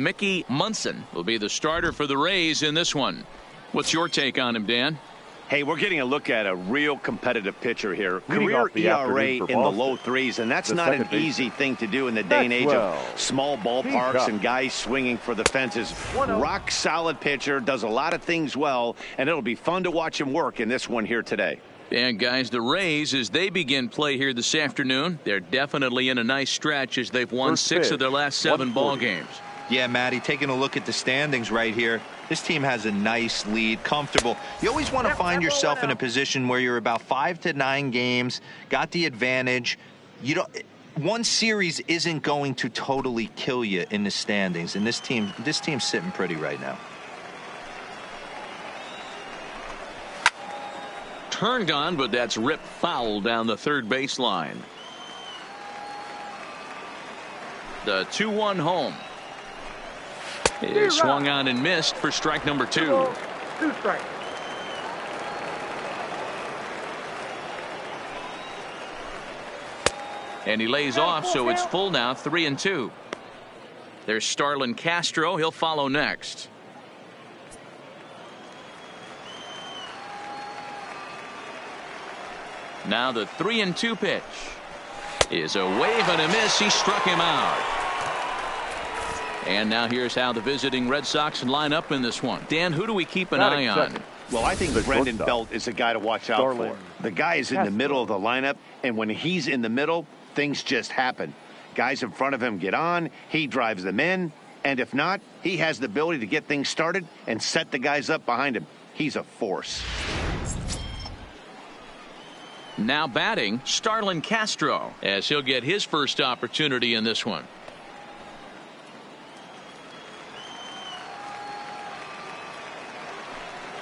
Mickey Munson will be the starter for the Rays in this one. What's your take on him, Dan? Hey, we're getting a look at a real competitive pitcher here. Leading Career off the ERA afternoon for in the Boston, low threes, and that's the not an second baseman, easy thing to do in the day and age of Maxwell. small ballparks and guys swinging for the fences. 1-0. Rock solid pitcher, does a lot of things well, and it'll be fun to watch him work in this one here today. And guys, the Rays, as they begin play here this afternoon, they're definitely in a nice stretch as they've won 6 of their last 7 ball games. Yeah, Matty, taking a look at the standings right here. This team has a nice lead, comfortable. You always want to find yourself in a position where you're about 5 to 9 games, got the advantage. You don't. One series isn't going to totally kill you in the standings, and this team's sitting pretty right now. Turned on, but that's ripped foul down the third baseline. The 2-1 home. Is swung on and missed for strike number 2. 2 strikes. And he lays off, so it's full now, 3-2. There's Starlin Castro. He'll follow next. Now the 3-2 pitch is a wave and a miss. He struck him out. And now here's how the visiting Red Sox line up in this one. Dan, who do we keep an eye on? Well, I think Brendan Belt is a guy to watch out for. The guy is in the middle of the lineup, and when he's in the middle, things just happen. Guys in front of him get on, he drives them in, and if not, he has the ability to get things started and set the guys up behind him. He's a force. Now batting, Starlin Castro, as he'll get his first opportunity in this one.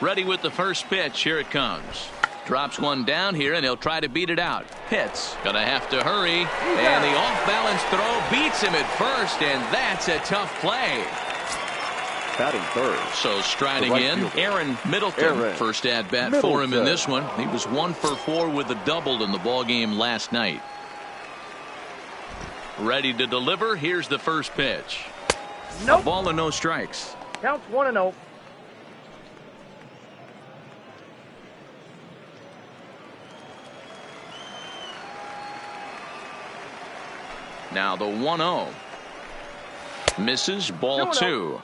Ready with the first pitch. Here it comes. Drops one down here, and he'll try to beat it out. Pitts gonna have to hurry, and the off-balance throw beats him at first, and that's a tough play. Batting third. So striding in, Aaron Middleton. First at bat for him in this one. He was 1 for 4 with a double in the ball game last night. Ready to deliver. Here's the first pitch. Nope. A ball and no strikes. Counts 1-0. Now the 1-0. Misses, ball 2.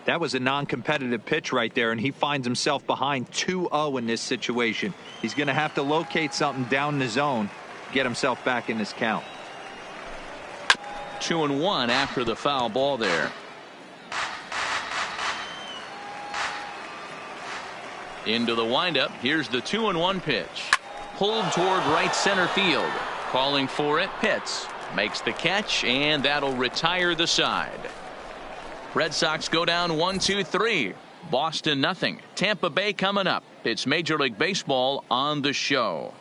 That was a non-competitive pitch right there, and he finds himself behind 2-0 in this situation. He's going to have to locate something down the zone, get himself back in this count. 2-1 after the foul ball there. Into the windup. Here's the 2-1 pitch. Pulled toward right center field. Calling for it. Pitts makes the catch, and that'll retire the side. Red Sox go down 1-2-3. Boston nothing. Tampa Bay coming up. It's Major League Baseball on the show.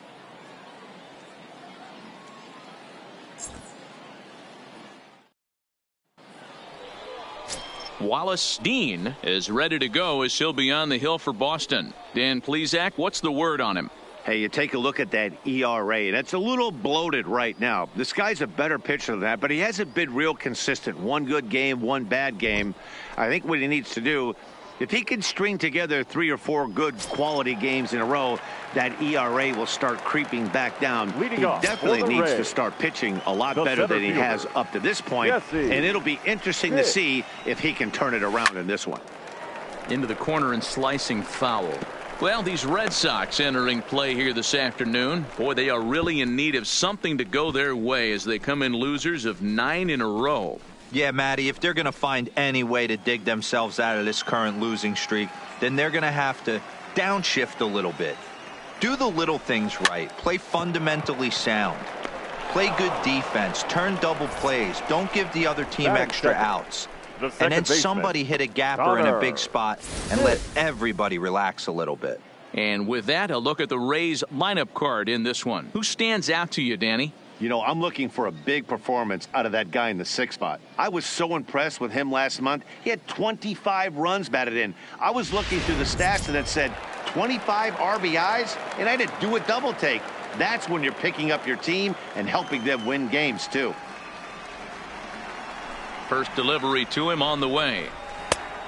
Wallace Dean is ready to go as he'll be on the hill for Boston. Dan Plesac, what's the word on him? Hey, you take a look at that ERA. That's a little bloated right now. This guy's a better pitcher than that, but he hasn't been real consistent. One good game, one bad game. I think what he needs to do, if he can string together 3 or 4 good quality games in a row, that ERA will start creeping back down. He definitely needs to start pitching a lot better than he has up to this point, and it'll be interesting to see if he can turn it around in this one. Into the corner and slicing foul. Well, these Red Sox entering play here this afternoon. Boy, they are really in need of something to go their way as they come in losers of 9 in a row. Yeah, Matty, if they're going to find any way to dig themselves out of this current losing streak, then they're going to have to downshift a little bit. Do the little things right. Play fundamentally sound. Play good defense. Turn double plays. Don't give the other team extra outs. And then somebody hit a gapper in a big spot and let everybody relax a little bit. And with that, a look at the Rays lineup card in this one. Who stands out to you, Danny? You know, I'm looking for a big performance out of that guy in the 6th spot. I was so impressed with him last month. He had 25 runs batted in. I was looking through the stats and it said 25 RBIs, and I didn't do a double take. That's when you're picking up your team and helping them win games, too. First delivery to him on the way.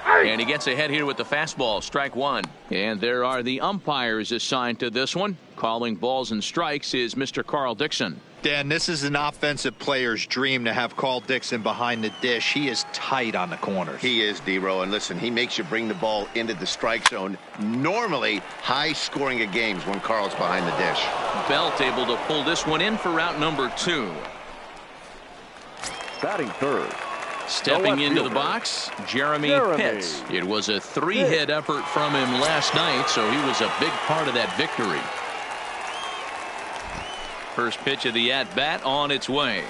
And he gets ahead here with the fastball. Strike one. And there are the umpires assigned to this one. Calling balls and strikes is Mr. Carl Dixon. Dan, this is an offensive player's dream to have Carl Dixon behind the dish. He is tight on the corners. He is, D-Row, and listen, he makes you bring the ball into the strike zone. Normally, high scoring of games when Carl's behind the dish. Belt able to pull this one in for out number 2. Batting third. Stepping into the box, Jeremy Pitts. It was a 3-hit effort from him last night, so he was a big part of that victory. First pitch of the at-bat on its way.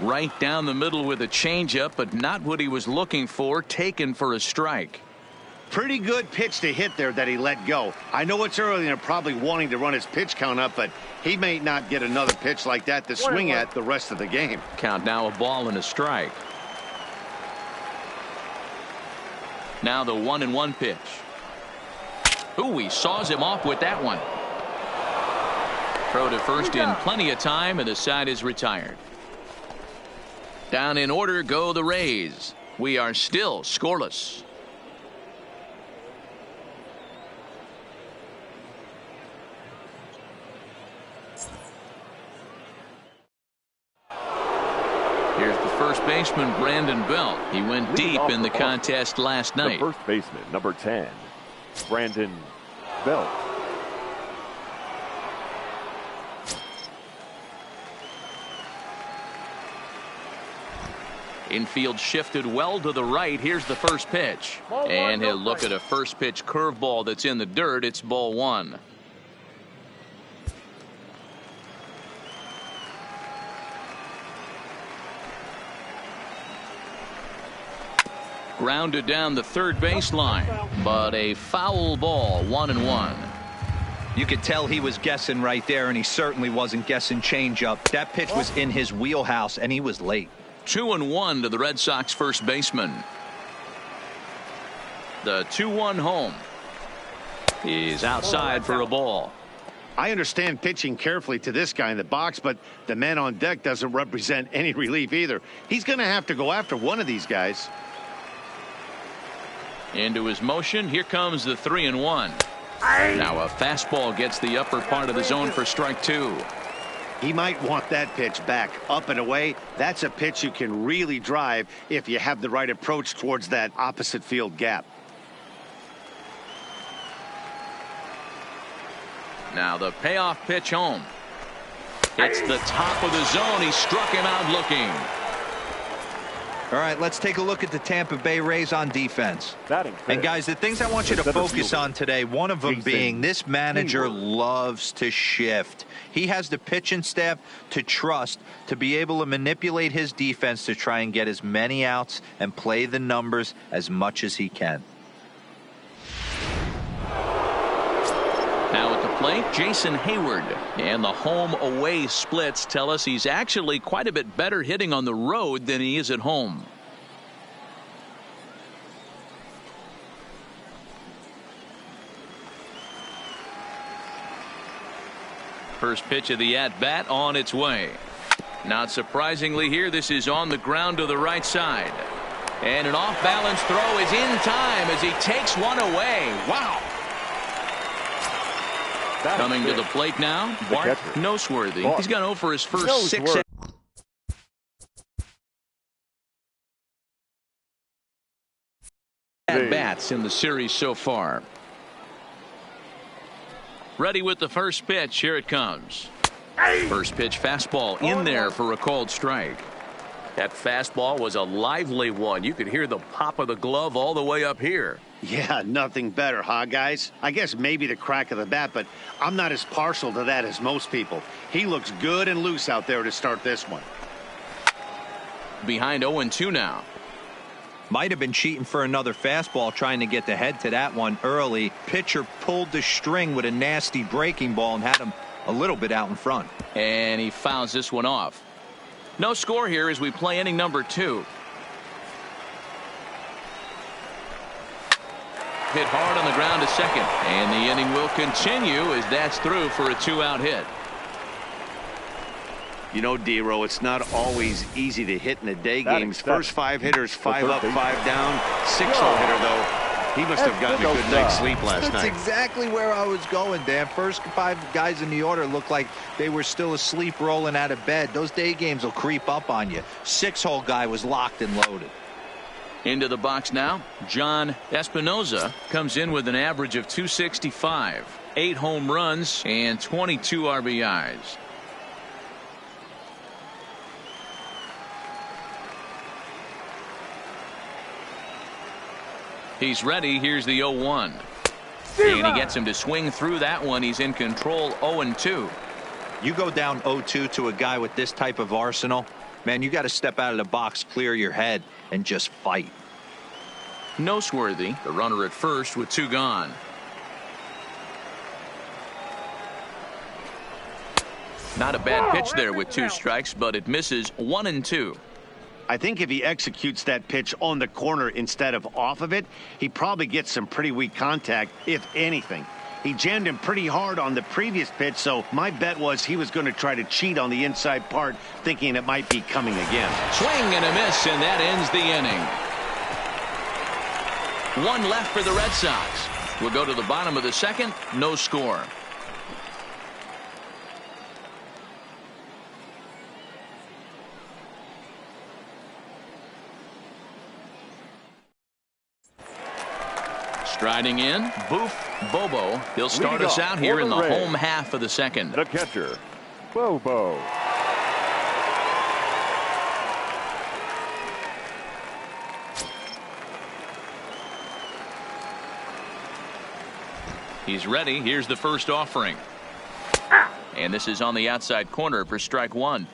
Right down the middle with a changeup, but not what he was looking for, taken for a strike. Pretty good pitch to hit there that he let go. I know it's early and they're probably wanting to run his pitch count up, but he may not get another pitch like that to swing at the rest of the game. Count now a ball and a strike. Now the 1-1 pitch. Ooh, he saws him off with that one. Throw to first in plenty of time, and the side is retired. Down in order go the Rays. We are still scoreless. Here's the first baseman, Brandon Belt. He went deep in the contest last night. The first baseman, number 10, Brandon Belt. Infield shifted well to the right. Here's the first pitch. And he'll look at a first pitch curveball that's in the dirt. It's ball 1. Grounded down the third baseline, but a foul ball, 1-1. You could tell he was guessing right there, and he certainly wasn't guessing changeup. That pitch was in his wheelhouse, and he was late. 2-1 to the Red Sox first baseman. The 2-1 home. He's outside for a ball. I understand pitching carefully to this guy in the box, but the man on deck doesn't represent any relief either. He's going to have to go after one of these guys. Into his motion. Here comes the 3-1. Now a fastball gets the upper part of the zone for strike 2. He might want that pitch back up and away. That's a pitch you can really drive if you have the right approach towards that opposite field gap. Now the payoff pitch home. It's the top of the zone. He struck him out looking. All right, let's take a look at the Tampa Bay Rays on defense. And guys, the things I want you to focus on today, one of them being this manager loves to shift. He has the pitching staff to trust to be able to manipulate his defense to try and get as many outs and play the numbers as much as he can. Now at the plate, Jason Hayward. And the home-away splits tell us he's actually quite a bit better hitting on the road than he is at home. First pitch of the at-bat on its way. Not surprisingly here, this is on the ground to the right side. And an off-balance throw is in time as he takes one away. Wow. Coming to the plate now, Bart Noseworthy. He's gone 0 for his first 6 at-bats in the series so far. Ready with the first pitch. Here it comes. First pitch fastball in there for a called strike. That fastball was a lively one. You could hear the pop of the glove all the way up here. Yeah, nothing better, huh, guys? I guess maybe the crack of the bat, but I'm not as partial to that as most people. He looks good and loose out there to start this one. Behind 0-2 now. Might have been cheating for another fastball, trying to get the head to that one early. Pitcher pulled the string with a nasty breaking ball and had him a little bit out in front. And he fouls this one off. No score here as we play inning number 2. Hit hard on the ground to second, and the inning will continue as that's through for a 2-out hit. You know, D-Row, it's not always easy to hit in the day Batting games. seven. First 5 hitters, 5 up, 5 down. 6-hole Yeah. hitter, though. He must have gotten a good night's sleep last That's night. exactly where I was going, Dan. First 5 guys in the order looked like they were still asleep rolling out of bed. Those day games will creep up on you. 6-hole guy was locked and loaded. Into the box now, John Espinoza comes in with an average of 265, 8 home runs, and 22 RBIs. He's ready. Here's the 0-1. And he gets him to swing through that one. He's in control, 0-2. You go down 0-2 to a guy with this type of arsenal, man, you got to step out of the box, clear your head, and just fight. Noseworthy, the runner at first with 2 gone. Not a bad pitch there with 2 strikes, but it misses 1-2. I think if he executes that pitch on the corner instead of off of it, he probably gets some pretty weak contact, if anything. He jammed him pretty hard on the previous pitch, so my bet was he was going to try to cheat on the inside part, thinking it might be coming again. Swing and a miss, and that ends the inning. 1 left for the Red Sox. We'll go to the bottom of the second. No score. Striding in, Boof Bobo. He'll start Leading us off out here for in the the Reds. home half of the second. The catcher, Bobo. He's ready. Here's the first offering. And this is on the outside corner for strike 1.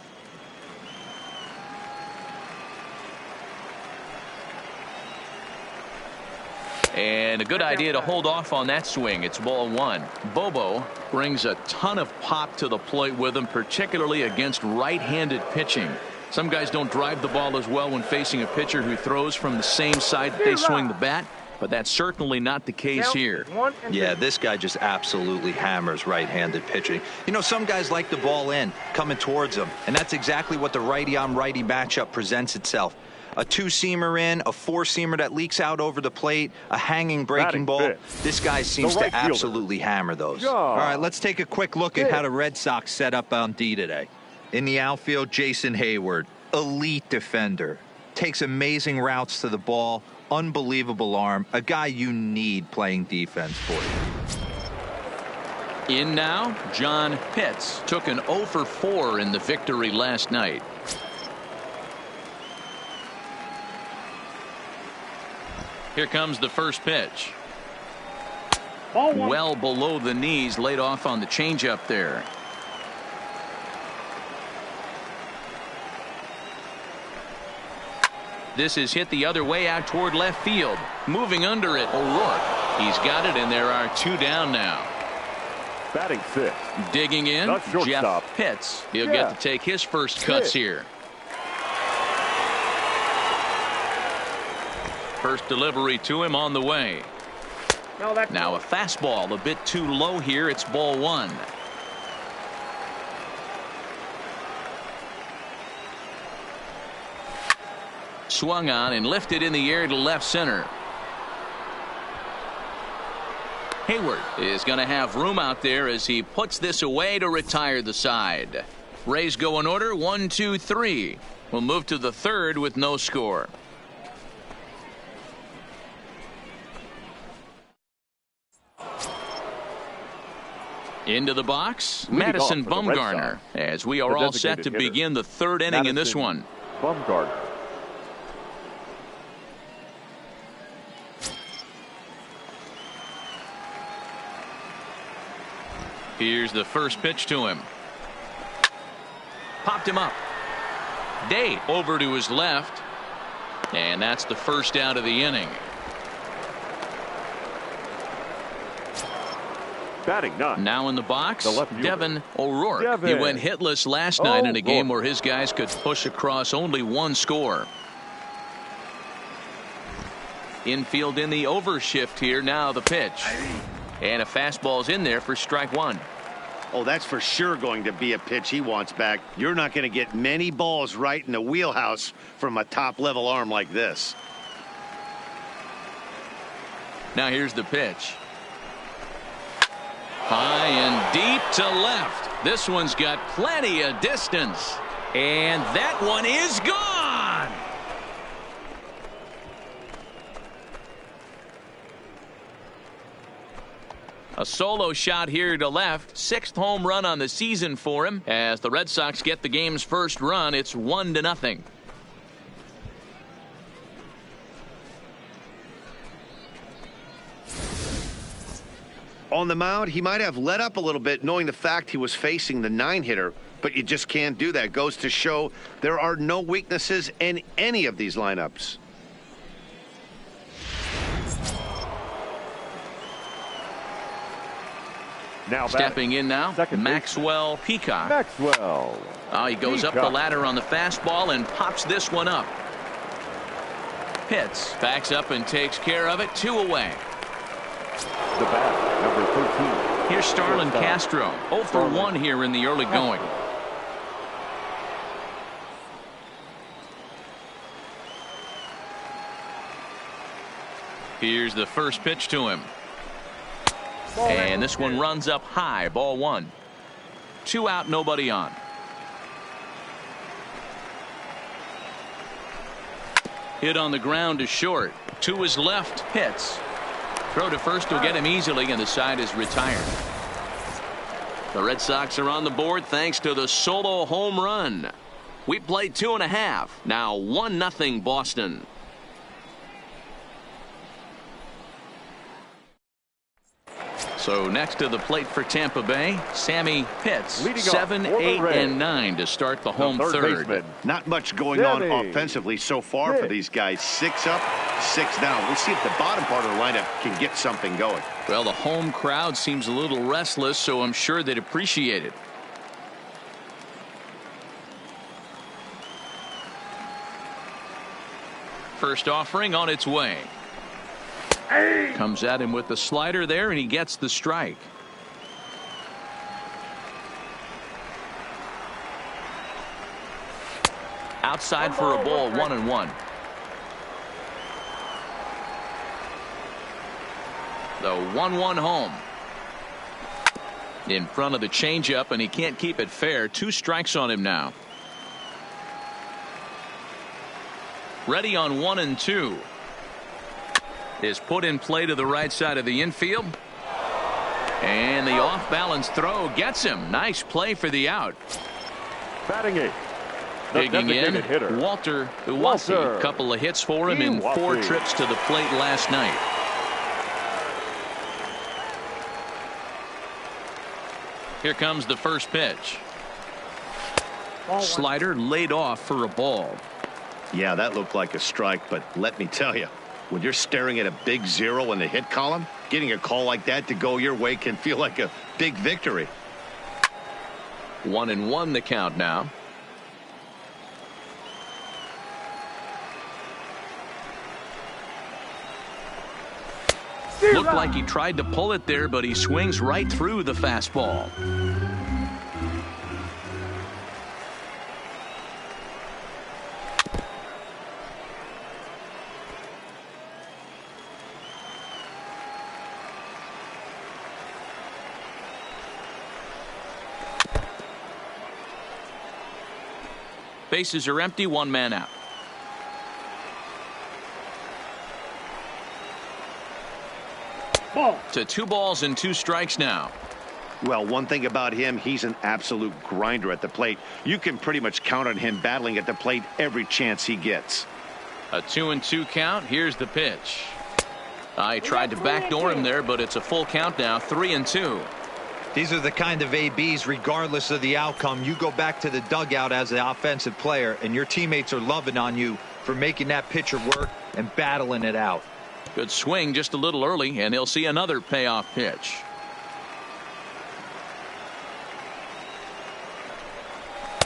And a good idea to hold off on that swing. It's ball 1. Bobo brings a ton of pop to the plate with him, particularly against right-handed pitching. Some guys don't drive the ball as well when facing a pitcher who throws from the same side that they swing the bat, but that's certainly not the case here. Yeah, this guy just absolutely hammers right-handed pitching. You know, some guys like the ball in, coming towards them, and that's exactly what the righty-on-righty matchup presents itself. A 2-seamer in, a 4-seamer that leaks out over the plate, a hanging breaking Batting ball. fifth, This guy seems the right to fielder. absolutely hammer those. Yeah. All right, let's take a quick look at how the Red Sox set up on D today. In the outfield, Jason Hayward, elite defender, takes amazing routes to the ball, unbelievable arm, a guy you need playing defense for you. In now, John Pitts took an 0 for 4 in the victory last night. Here comes the first pitch. Well below the knees, laid off on the changeup there. This is hit the other way out toward left field. Moving under it, O'Rourke. He's got it, and there are 2 down now. Batting 6th. Digging in, Not shortstop. Jeff Pitts. He'll Yeah. get to take his first cuts here. First delivery to him on the way. Now a fastball a bit too low here. It's ball 1. Swung on and lifted in the air to left center. Hayward is going to have room out there as he puts this away to retire the side. Rays go in order 1, 2, 3. We'll move to the third with no score. Into the box, Leading Madison off for the Red Bumgarner, Sox, as we are the all set to designated hitter, begin the third inning in this Madison one. Bumgarner. Here's the first pitch to him. Popped him up. Day over to his left. And that's the first out of the inning. Batting 9. Now in the box, The left fielder. Devin O'Rourke. Devin He went hitless last night in a game O'Rourke. where his guys could push across only 1 score. Infield in the overshift here. Now the pitch. And a fastball's in there for strike 1. Oh, that's for sure going to be a pitch he wants back. You're not going to get many balls right in the wheelhouse from a top-level arm like this. Now here's the pitch. High and deep to left. This one's got plenty of distance. And that one is gone. A solo shot here to left. 6th home run on the season for him. As the Red Sox get the game's first run, it's 1-0. On the mound, he might have let up a little bit knowing the fact he was facing the 9-hitter, but you just can't do that. Goes to show there are no weaknesses in any of these lineups. Now stepping in now, Maxwell Peacock. Maxwell. Oh, he goes up the ladder on the fastball and pops this one up. Pitts backs up and takes care of it. 2 away. The bat, number 13. Here's Starlin Castro. 0 for 1 here in the early going. Here's the first pitch to him. And this one runs up high. Ball 1. 2 out, nobody on. Hit on the ground to short. To his left. Pitts. Throw to first will get him easily, and the side is retired. The Red Sox are on the board thanks to the solo home run. We played 2.5. Now 1-0 Boston. So next to the plate for Tampa Bay, Sammy Pitts. 7, 8, and 9 to start the home third. Not much going on offensively so far for these guys. 6 up, 6 down. We'll see if the bottom part of the lineup can get something going. Well, the home crowd seems a little restless, so I'm sure they'd appreciate it. First offering on its way. Comes at him with the slider there, and he gets the strike. Outside for a ball, 1-1. The 1-1 home. In front of the changeup, and he can't keep it fair. 2 strikes on him now. Ready on 1 and 2. Is put in play to the right side of the infield. And the off-balance throw gets him. Nice play for the out. Batting 8. Digging in, Walter Uwasi. Couple of hits for him in 4 trips to the plate last night. Here comes the first pitch. Slider laid off for a ball. Yeah, that looked like a strike, but let me tell you, when you're staring at a big 0 in the hit column, getting a call like that to go your way can feel like a big victory. 1-1 the count now. Looked like he tried to pull it there, but he swings right through the fastball. Bases are empty, 1 man out. To 2 balls and 2 strikes now. Well, one thing about him, he's an absolute grinder at the plate. You can pretty much count on him battling at the plate every chance he gets. A 2-2 count. Here's the pitch. I tried to backdoor him there, but it's a full count now. 3-2. These are the kind of ABs, regardless of the outcome, you go back to the dugout as the offensive player, and your teammates are loving on you for making that pitcher work and battling it out. Good swing just a little early, and he'll see another payoff pitch.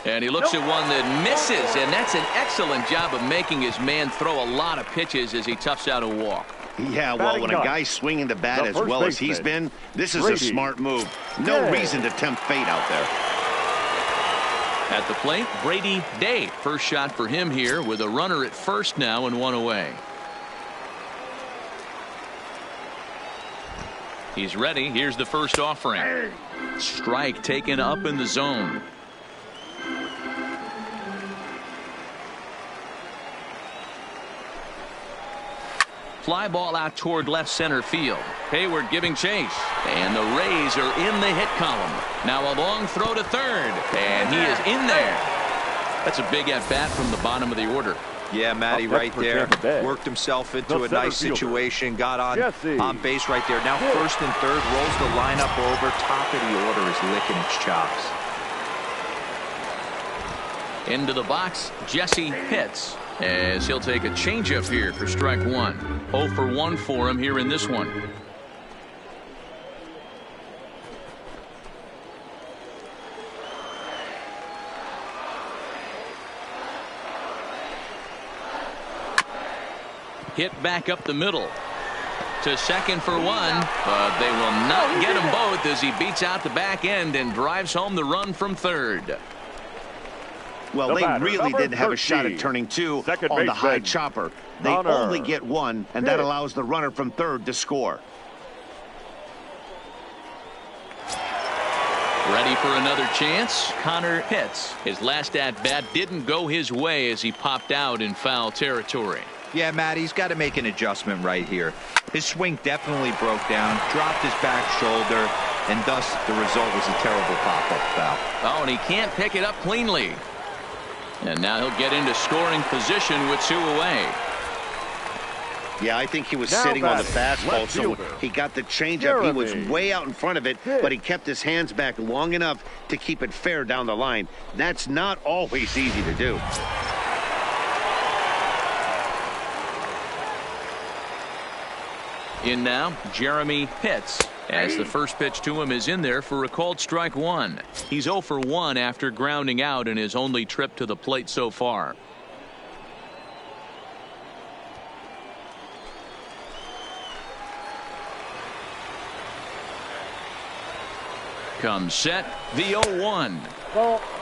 And he looks at one that misses, and that's an excellent job of making his man throw a lot of pitches as he toughs out a walk. Yeah, well, when a guy's swinging the bat as well as he's been, this is a smart move. No reason to tempt fate out there. At the plate, Brady Day. First shot for him here with a runner at first now and one away. He's ready. Here's the first offering. Strike taken up in the zone. Fly ball out toward left center field. Hayward giving chase. And the Rays are in the hit column. Now a long throw to third. And he is in there. That's a big at bat from the bottom of the order. Yeah, Matty, right there. Worked himself into a nice situation. Got on base right there. Now first and third. Rolls the lineup over. Top of the order is licking its chops. Into the box, Jesse hits. As he'll take a changeup here for strike one. 0 for 1 for him here in this one. Hit back up the middle. To second for one, but they will not get them both as he beats out the back end and drives home the run from third. Well, they really didn't have a shot at turning two on the high chopper. They only get one, and that allows the runner from third to score. Ready for another chance. Connor hits. His last at bat didn't go his way as he popped out in foul territory. Yeah, Matt, he's got to make an adjustment right here. His swing definitely broke down, dropped his back shoulder, and thus the result was a terrible pop-up foul. Oh, and he can't pick it up cleanly. And now he'll get into scoring position with 2 away. Yeah, I think he was sitting on the fastball, so he got the changeup. He was way out in front of it, but he kept his hands back long enough to keep it fair down the line. That's not always easy to do. In now, Jeremy Pitts. As the first pitch to him is in there for a called strike one. He's 0 for 1 after grounding out in his only trip to the plate so far. Comes set, the 0-1.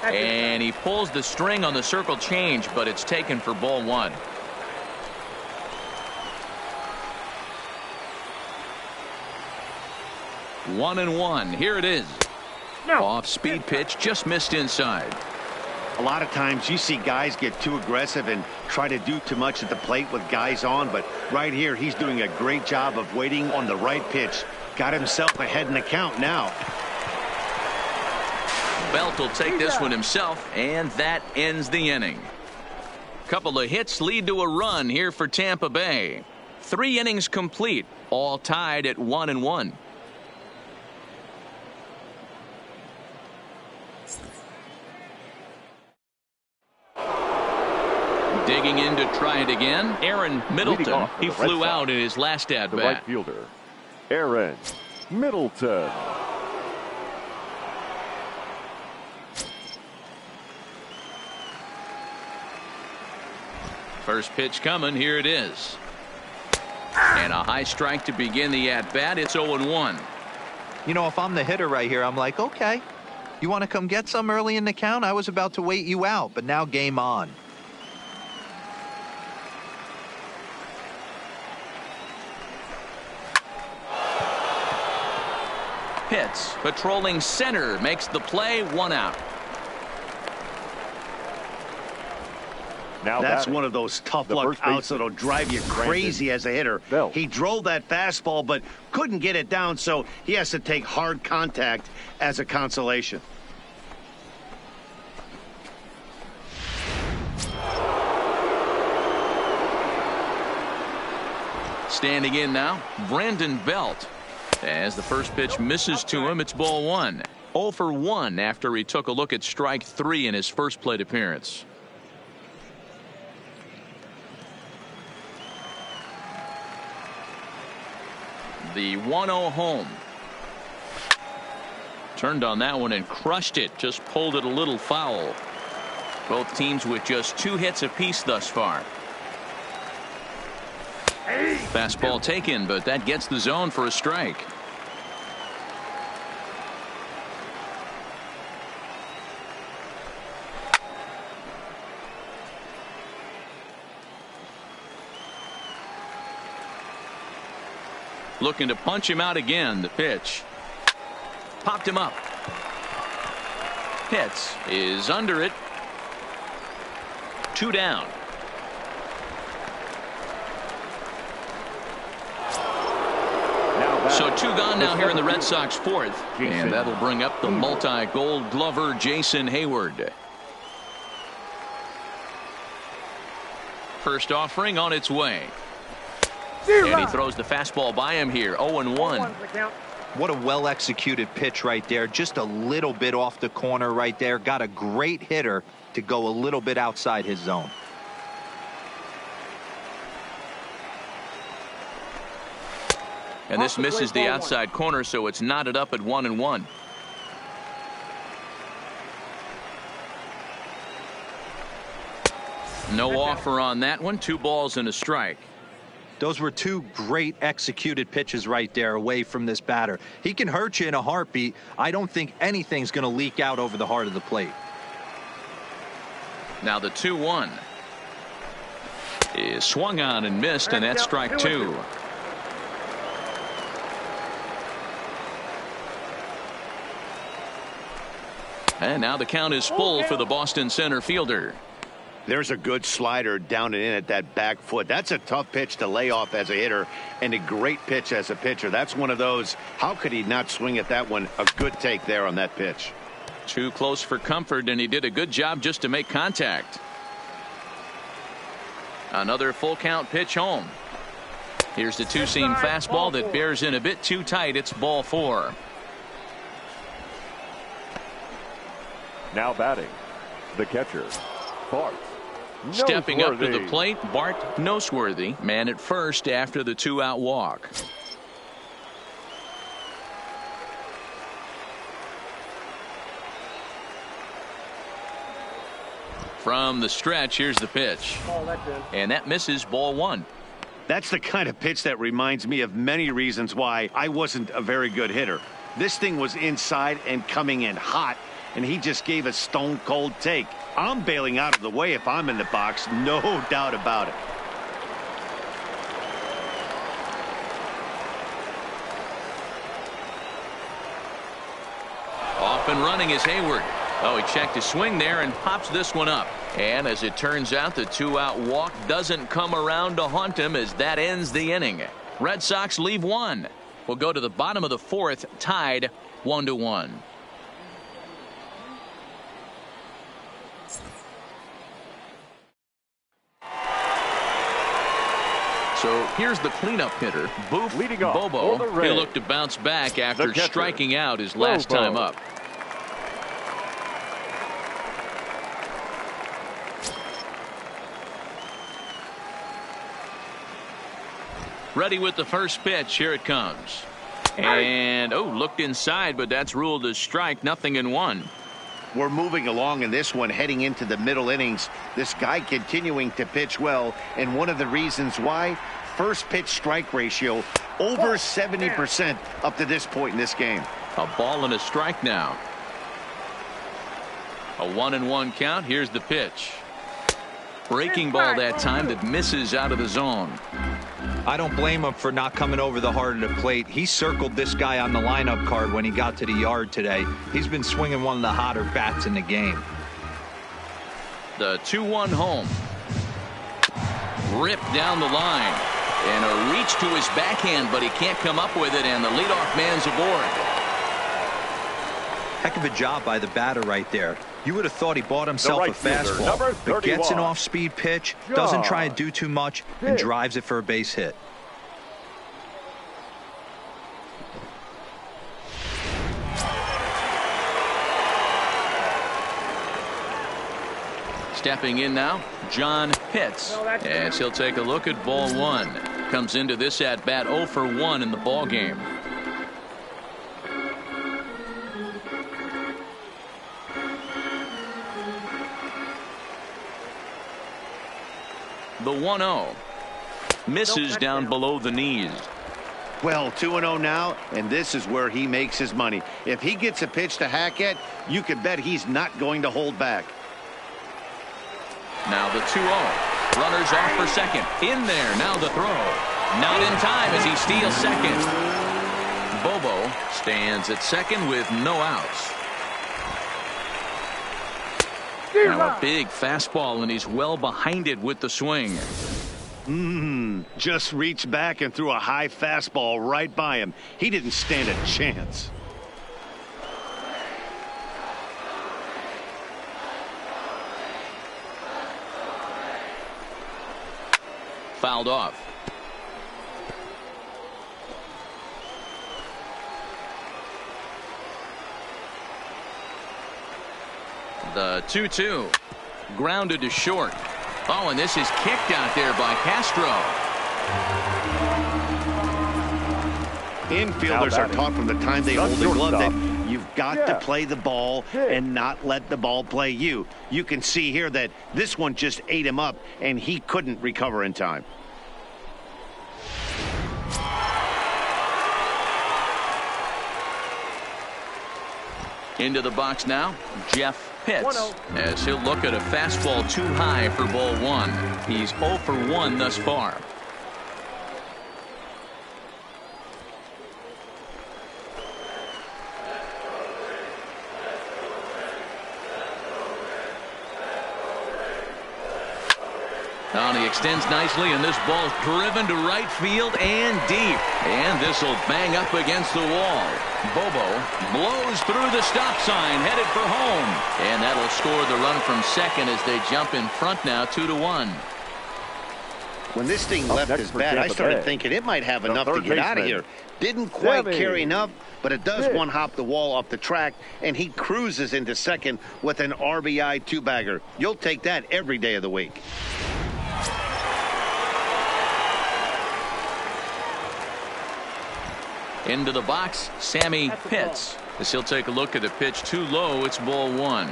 And he pulls the string on the circle change, but it's taken for ball one. One and one. Here it is. Off speed pitch, just missed inside. A lot of times you see guys get too aggressive and try to do too much at the plate with guys on, but right here he's doing a great job of waiting on the right pitch. Got himself ahead in the count now. Belt will take this one himself, and that ends the inning. Couple of hits lead to a run here for Tampa Bay. 3 innings complete, all tied at 1-1. Digging in to try it again, Aaron Middleton. He flew out in his last at bat. The right fielder, Aaron Middleton. First pitch coming. Here it is. And a high strike to begin the at bat. It's 0-1. You know, if I'm the hitter right here, I'm like, okay, you want to come get some early in the count? I was about to wait you out, but now game on. Pitts patrolling center makes the play, 1 out. Now that's one of those tough luck outs that'll drive you crazy as a hitter. He drove that fastball but couldn't get it down, so he has to take hard contact as a consolation. Standing in now, Brandon Belt. As the first pitch misses to him, it's ball one. 0 for 1 after he took a look at strike 3 in his first plate appearance. The 1-0 home. Turned on that one and crushed it. Just pulled it a little foul. Both teams with just 2 hits apiece thus far. Fastball taken, but that gets the zone for a strike. Looking to punch him out again. The pitch. Popped him up. Pitts is under it. 2 down. So 2 gone now here in the Red Sox 4th. And that'll bring up the multi-gold glover Jason Hayward. First offering on its way. And he throws the fastball by him here. 0-1. What a well-executed pitch right there. Just a little bit off the corner right there. Got a great hitter to go a little bit outside his zone. And this misses the outside corner, so it's knotted up at 1-1. No offer on that one. 2 balls and a strike. Those were 2 great executed pitches right there away from this batter. He can hurt you in a heartbeat. I don't think anything's going to leak out over the heart of the plate. Now the 2-1 is swung on and missed, and that's strike 2. And now the count is full for the Boston center fielder. There's a good slider down and in at that back foot. That's a tough pitch to lay off as a hitter, and a great pitch as a pitcher. That's one of those. How could he not swing at that one? A good take there on that pitch. Too close for comfort, and he did a good job just to make contact. Another full count pitch home. Here's the 2-seam fastball that bears in a bit too tight. It's ball 4. Now batting, the catcher, Bart. Stepping up to the plate, Bart Noseworthy, man at first after the 2-out walk. From the stretch, here's the pitch. And that misses, ball 1. That's the kind of pitch that reminds me of many reasons why I wasn't a very good hitter. This thing was inside and coming in hot, and he just gave a stone cold take. I'm bailing out of the way if I'm in the box, no doubt about it. Off and running is Hayward. Oh, he checked his swing there and pops this one up. And as it turns out, the 2-out walk doesn't come around to haunt him, as that ends the inning. Red Sox leave 1. We'll go to the bottom of the 4th, tied 1-1. So here's the cleanup hitter, Boof Bobo. He'll look to bounce back after striking out his last time up. Ready with the first pitch. Here it comes. And, looked inside, but that's ruled as strike. 0-1. We're moving along in this one, heading into the middle innings. This guy continuing to pitch well, and one of the reasons why, first pitch strike ratio over 70% up to this point in this game. A ball and a strike now. A 1-1 count. Here's the pitch. Breaking ball that time that misses out of the zone. I don't blame him for not coming over the heart of the plate. He circled this guy on the lineup card when he got to the yard today. He's been swinging one of the hotter bats in the game. The 2-1 home. Ripped down the line. And a reach to his backhand, but he can't come up with it, and the leadoff man's aboard. Heck of a job by the batter right there. You would have thought he bought himself a fastball, but gets an off-speed pitch, doesn't try and do too much, and drives it for a base hit. Stepping in now, John Pitts, as he'll take a look at ball 1. Comes into this at bat 0 for 1 in the ball game. The 1-0. misses down below the knees. Well, 2-0 now, and this is where he makes his money. If he gets a pitch to hack at, you can bet he's not going to hold back. Now the 2-0. Runners off for second. In there. Now the throw. Not in time as he steals second. Bobo stands at second with no outs. Now a big fastball, and he's well behind it with the swing. Just reached back and threw a high fastball right by him. He didn't stand a chance. Fouled off. The 2-2. Grounded to short. Oh, and this is kicked out there by Castro. Infielders are taught from the time they hold the glove that you've got to play the ball and not let the ball play you. You can see here that this one just ate him up, and he couldn't recover in time. Into the box now, Jeff Pitts, as he'll look at a fastball too high for ball one. He's 0 for 1 thus far. Now he extends nicely, and this ball's driven to right field and deep. And this will bang up against the wall. Bobo blows through the stop sign, headed for home. And that'll score the run from second as they jump in front now 2-1. When this thing left his bat, I started thinking it might have enough to get out of here. Didn't quite carry enough, but it does one-hop the wall off the track, and he cruises into second with an RBI two-bagger. You'll take that every day of the week. Into the box, Sammy Pitts. As he'll take a look at the pitch too low, it's ball one.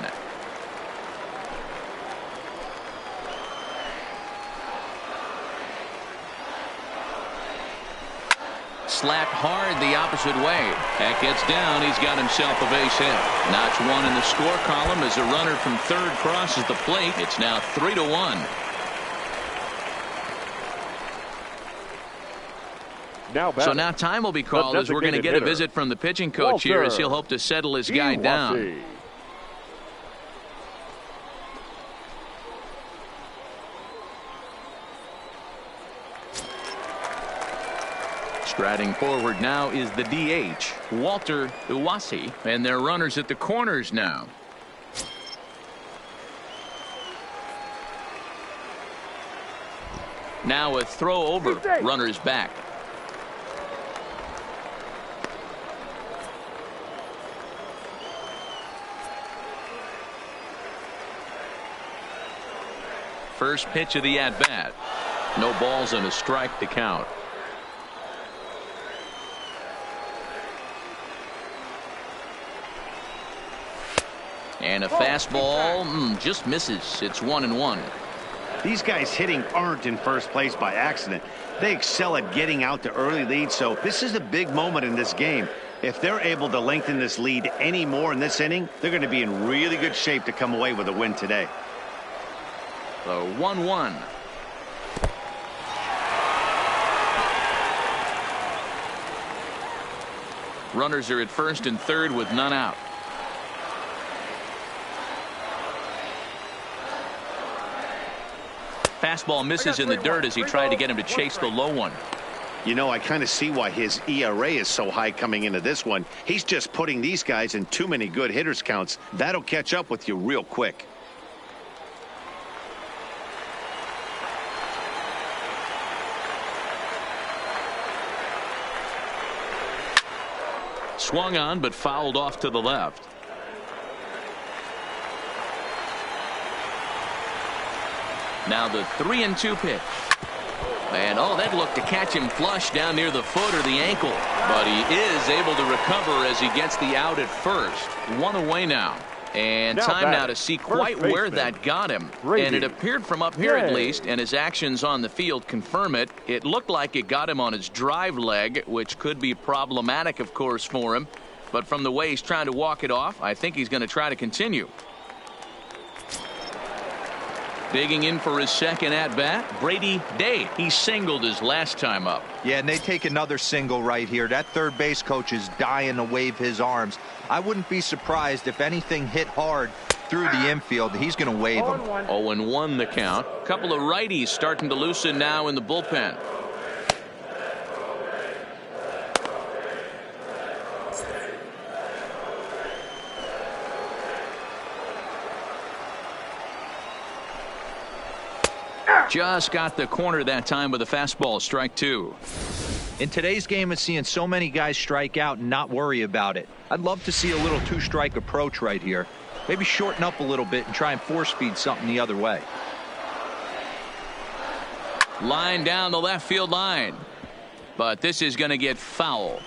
Slapped hard the opposite way. That gets down. He's got himself a base hit. Notch one in the score column as a runner from third crosses the plate. It's now 3-1. So now time will be called as we're going to get a visit from the pitching coach here as he'll hope to settle his guy down. Striding forward now is the DH, Walter Iwasi, and their runners at the corners now. Now a throw over, runners back. First pitch of the at-bat. No balls and a strike to count. And a fastball just misses. It's 1-1. These guys hitting aren't in first place by accident. They excel at getting out to early leads, so this is a big moment in this game. If they're able to lengthen this lead any more in this inning, they're going to be in really good shape to come away with a win today. The 1-1. Runners are at first and third with none out. Fastball misses in the dirt as he tried to get him to chase the low one. You know, I kind of see why his ERA is so high coming into this one. He's just putting these guys in too many good hitters counts. That'll catch up with you real quick. Swung on but fouled off to the left. Now the 3-2 pitch. And that looked to catch him flush down near the foot or the ankle. But he is able to recover as he gets the out at first. One away now. And Now time now batting, to see first quite where baseman, that got him. Brady. And it appeared from up here at Yay. least, and his actions on the field confirm it. It looked like it got him on his drive leg, which could be problematic, of course, for him. But from the way he's trying to walk it off, I think he's going to try to continue. Digging in for his second at-bat, Brady Day. He singled his last time up. Yeah, and they take another single right here. That third base coach is dying to wave his arms. I wouldn't be surprised if anything hit hard through the infield. He's going to wave them. 0-1 the count. Couple of righties starting to loosen now in the bullpen. Just got the corner that time with a fastball, strike two. In today's game of seeing so many guys strike out and not worry about it, I'd love to see a little two-strike approach right here. Maybe shorten up a little bit and try and four-speed something the other way. Line down the left field line. But this is going to get foul.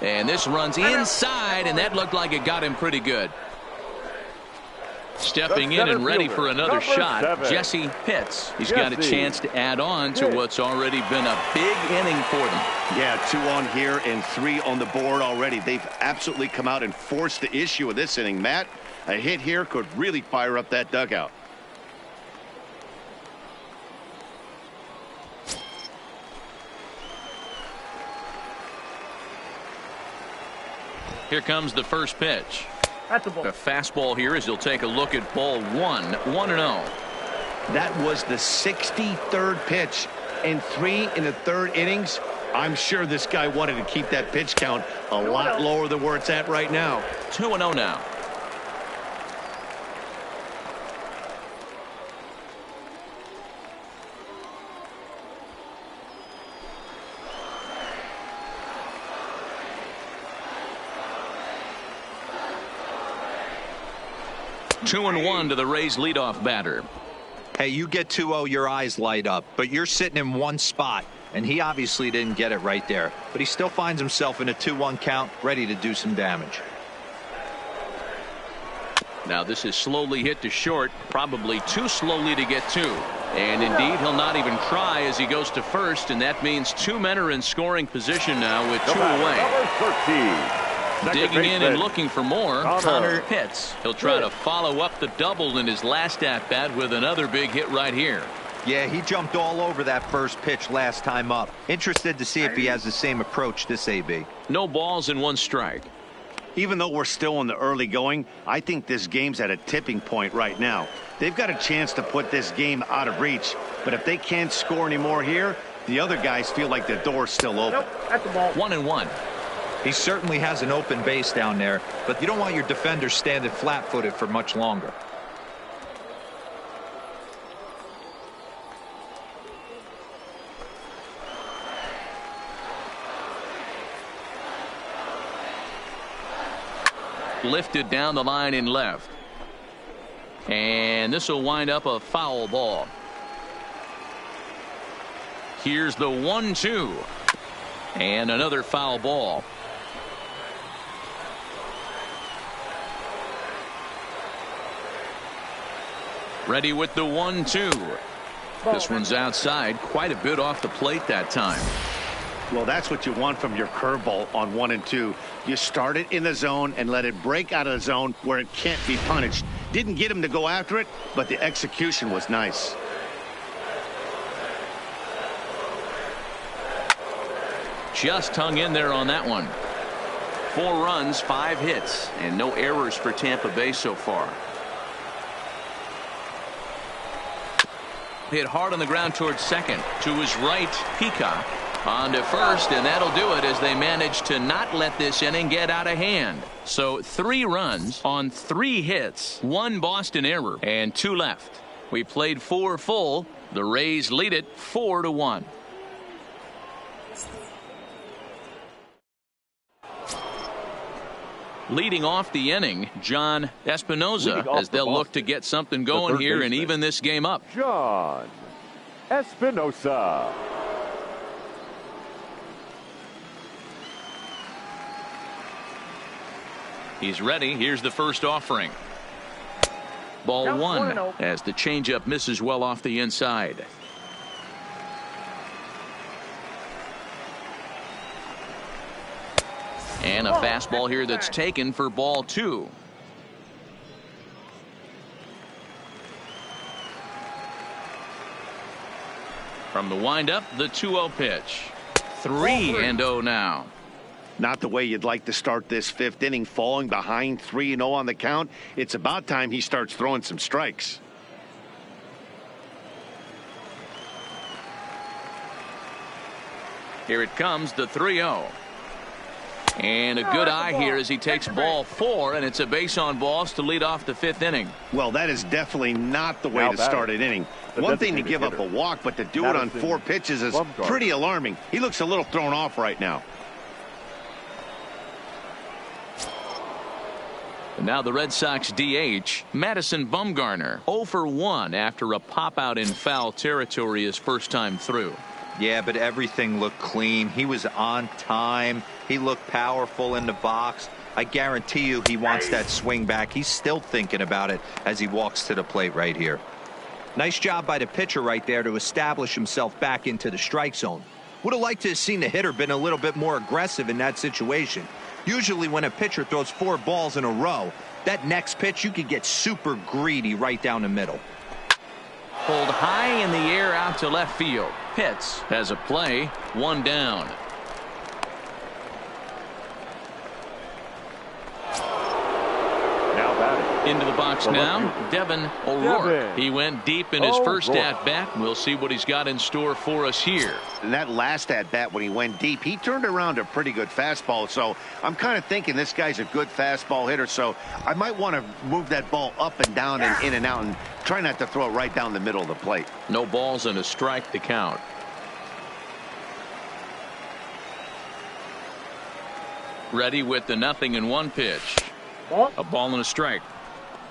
And this runs inside, and that looked like it got him pretty good. Stepping in and ready for another shot, 7. Jesse Pitts. He's got a chance to add on to what's already been a big inning for them. Yeah, 2 on here and 3 on the board already. They've absolutely come out and forced the issue of this inning. Matt, a hit here could really fire up that dugout. Here comes the first pitch. At the ball. The fastball here as he'll take a look at ball 1-0. That was the 63rd pitch and 3 in the 3rd innings. I'm sure this guy wanted to keep that pitch count a lot lower than where it's at right now. 2-0 now. Two and 1 to the Rays leadoff batter. Hey, you get 2-0, your eyes light up, but you're sitting in one spot, and he obviously didn't get it right there. But he still finds himself in a 2-1 count, ready to do some damage. Now this is slowly hit to short, probably too slowly to get to. And indeed, he'll not even try as he goes to first, and that means 2 men are in scoring position now with 2 away. Number 13. Digging in and looking for more, Connor Pitts. He'll try to follow up the double in his last at-bat with another big hit right here. Yeah, he jumped all over that first pitch last time up. Interested to see if he has the same approach this AB. No balls and 1 strike. Even though we're still in the early going, I think this game's at a tipping point right now. They've got a chance to put this game out of reach, but if they can't score anymore here, the other guys feel like the door's still open. Nope, at the ball. 1-1. He certainly has an open base down there, but you don't want your defenders standing flat-footed for much longer. Lifted down the line in left. And this will wind up a foul ball. Here's the 1-2. And another foul ball. Ready with the 1-2. This one's outside, quite a bit off the plate that time. Well, that's what you want from your curveball on 1 and 2. You start it in the zone and let it break out of the zone where it can't be punished. Didn't get him to go after it, but the execution was nice. Just hung in there on that one. 4 runs, 5 hits, and no errors for Tampa Bay so far. Hit hard on the ground towards second. To his right, Peacock. On to first, and that'll do it as they manage to not let this inning get out of hand. So 3 runs on 3 hits, 1 Boston error, and 2 left. We played 4 full. The Rays lead it 4-1. Leading off the inning, John Espinoza, as they'll look to get something going here and even this game up. John Espinoza. He's ready. Here's the first offering. Ball one as the changeup misses well off the inside. And a fastball here that's taken for ball two. From the windup, the 2-0 pitch. 3-0 now. Not the way you'd like to start this fifth inning, falling behind 3-0 on the count. It's about time he starts throwing some strikes. Here it comes, the 3-0. And a good eye here as he takes ball 4, and it's a base on balls to lead off the fifth inning. Well, that is definitely not the way to start an inning. One thing to give up a walk, but to do it on 4 pitches is pretty alarming. He looks a little thrown off right now. And now the Red Sox DH, Madison Bumgarner, 0 for 1 after a pop-out in foul territory his first time through. Yeah, but everything looked clean. He was on time. He looked powerful in the box. I guarantee you he wants that swing back. He's still thinking about it as he walks to the plate right here. Nice job by the pitcher right there to establish himself back into the strike zone. Would have liked to have seen the hitter been a little bit more aggressive in that situation. Usually when a pitcher throws 4 balls in a row, that next pitch you could get super greedy right down the middle. Pulled high in the air out to left field. Pitts has a play, 1 down. Into the box now, Devin O'Rourke. He went deep in his first at-bat. We'll see what he's got in store for us here. And that last at-bat when he went deep, he turned around a pretty good fastball. So I'm kind of thinking this guy's a good fastball hitter. So I might want to move that ball up and down and in and out and try not to throw it right down the middle of the plate. No balls and a strike to count. Ready with the 0-1 pitch. A ball and a strike.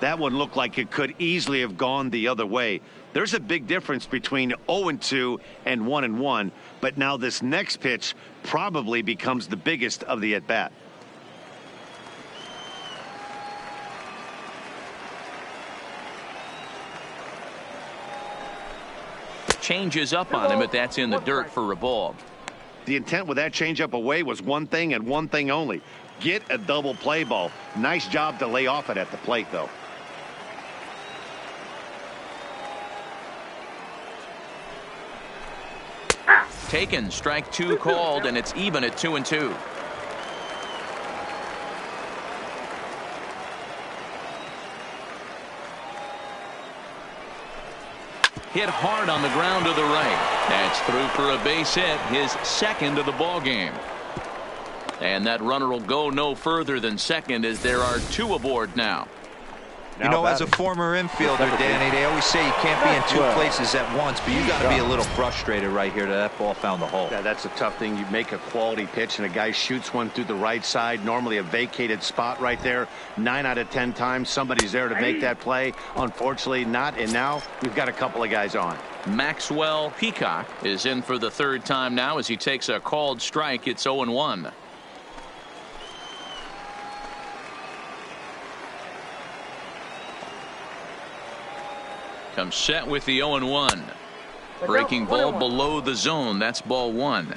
That one looked like it could easily have gone the other way. There's a big difference between 0-2 and 1-1, but now this next pitch probably becomes the biggest of the at-bat. Changes up on him, but that's in the dirt for a ball. The intent with that changeup away was one thing and one thing only. Get a double play ball. Nice job to lay off it at the plate, though. Taken, strike 2 called, and it's even at 2-2. Hit hard on the ground to the right. That's through for a base hit, his second of the ball game. And that runner will go no further than second as there are 2 aboard now. You know, as a former infielder, Danny, they always say you can't be in 2 places at once, but you got to be a little frustrated right here that ball found the hole. Yeah, that's a tough thing. You make a quality pitch and a guy shoots one through the right side, normally a vacated spot right there. 9 out of 10 times somebody's there to make that play. Unfortunately not, and now we've got a couple of guys on. Maxwell Peacock is in for the 3rd time now as he takes a called strike. It's 0-1. Comes set with the 0-1. Breaking ball below the zone. That's ball 1.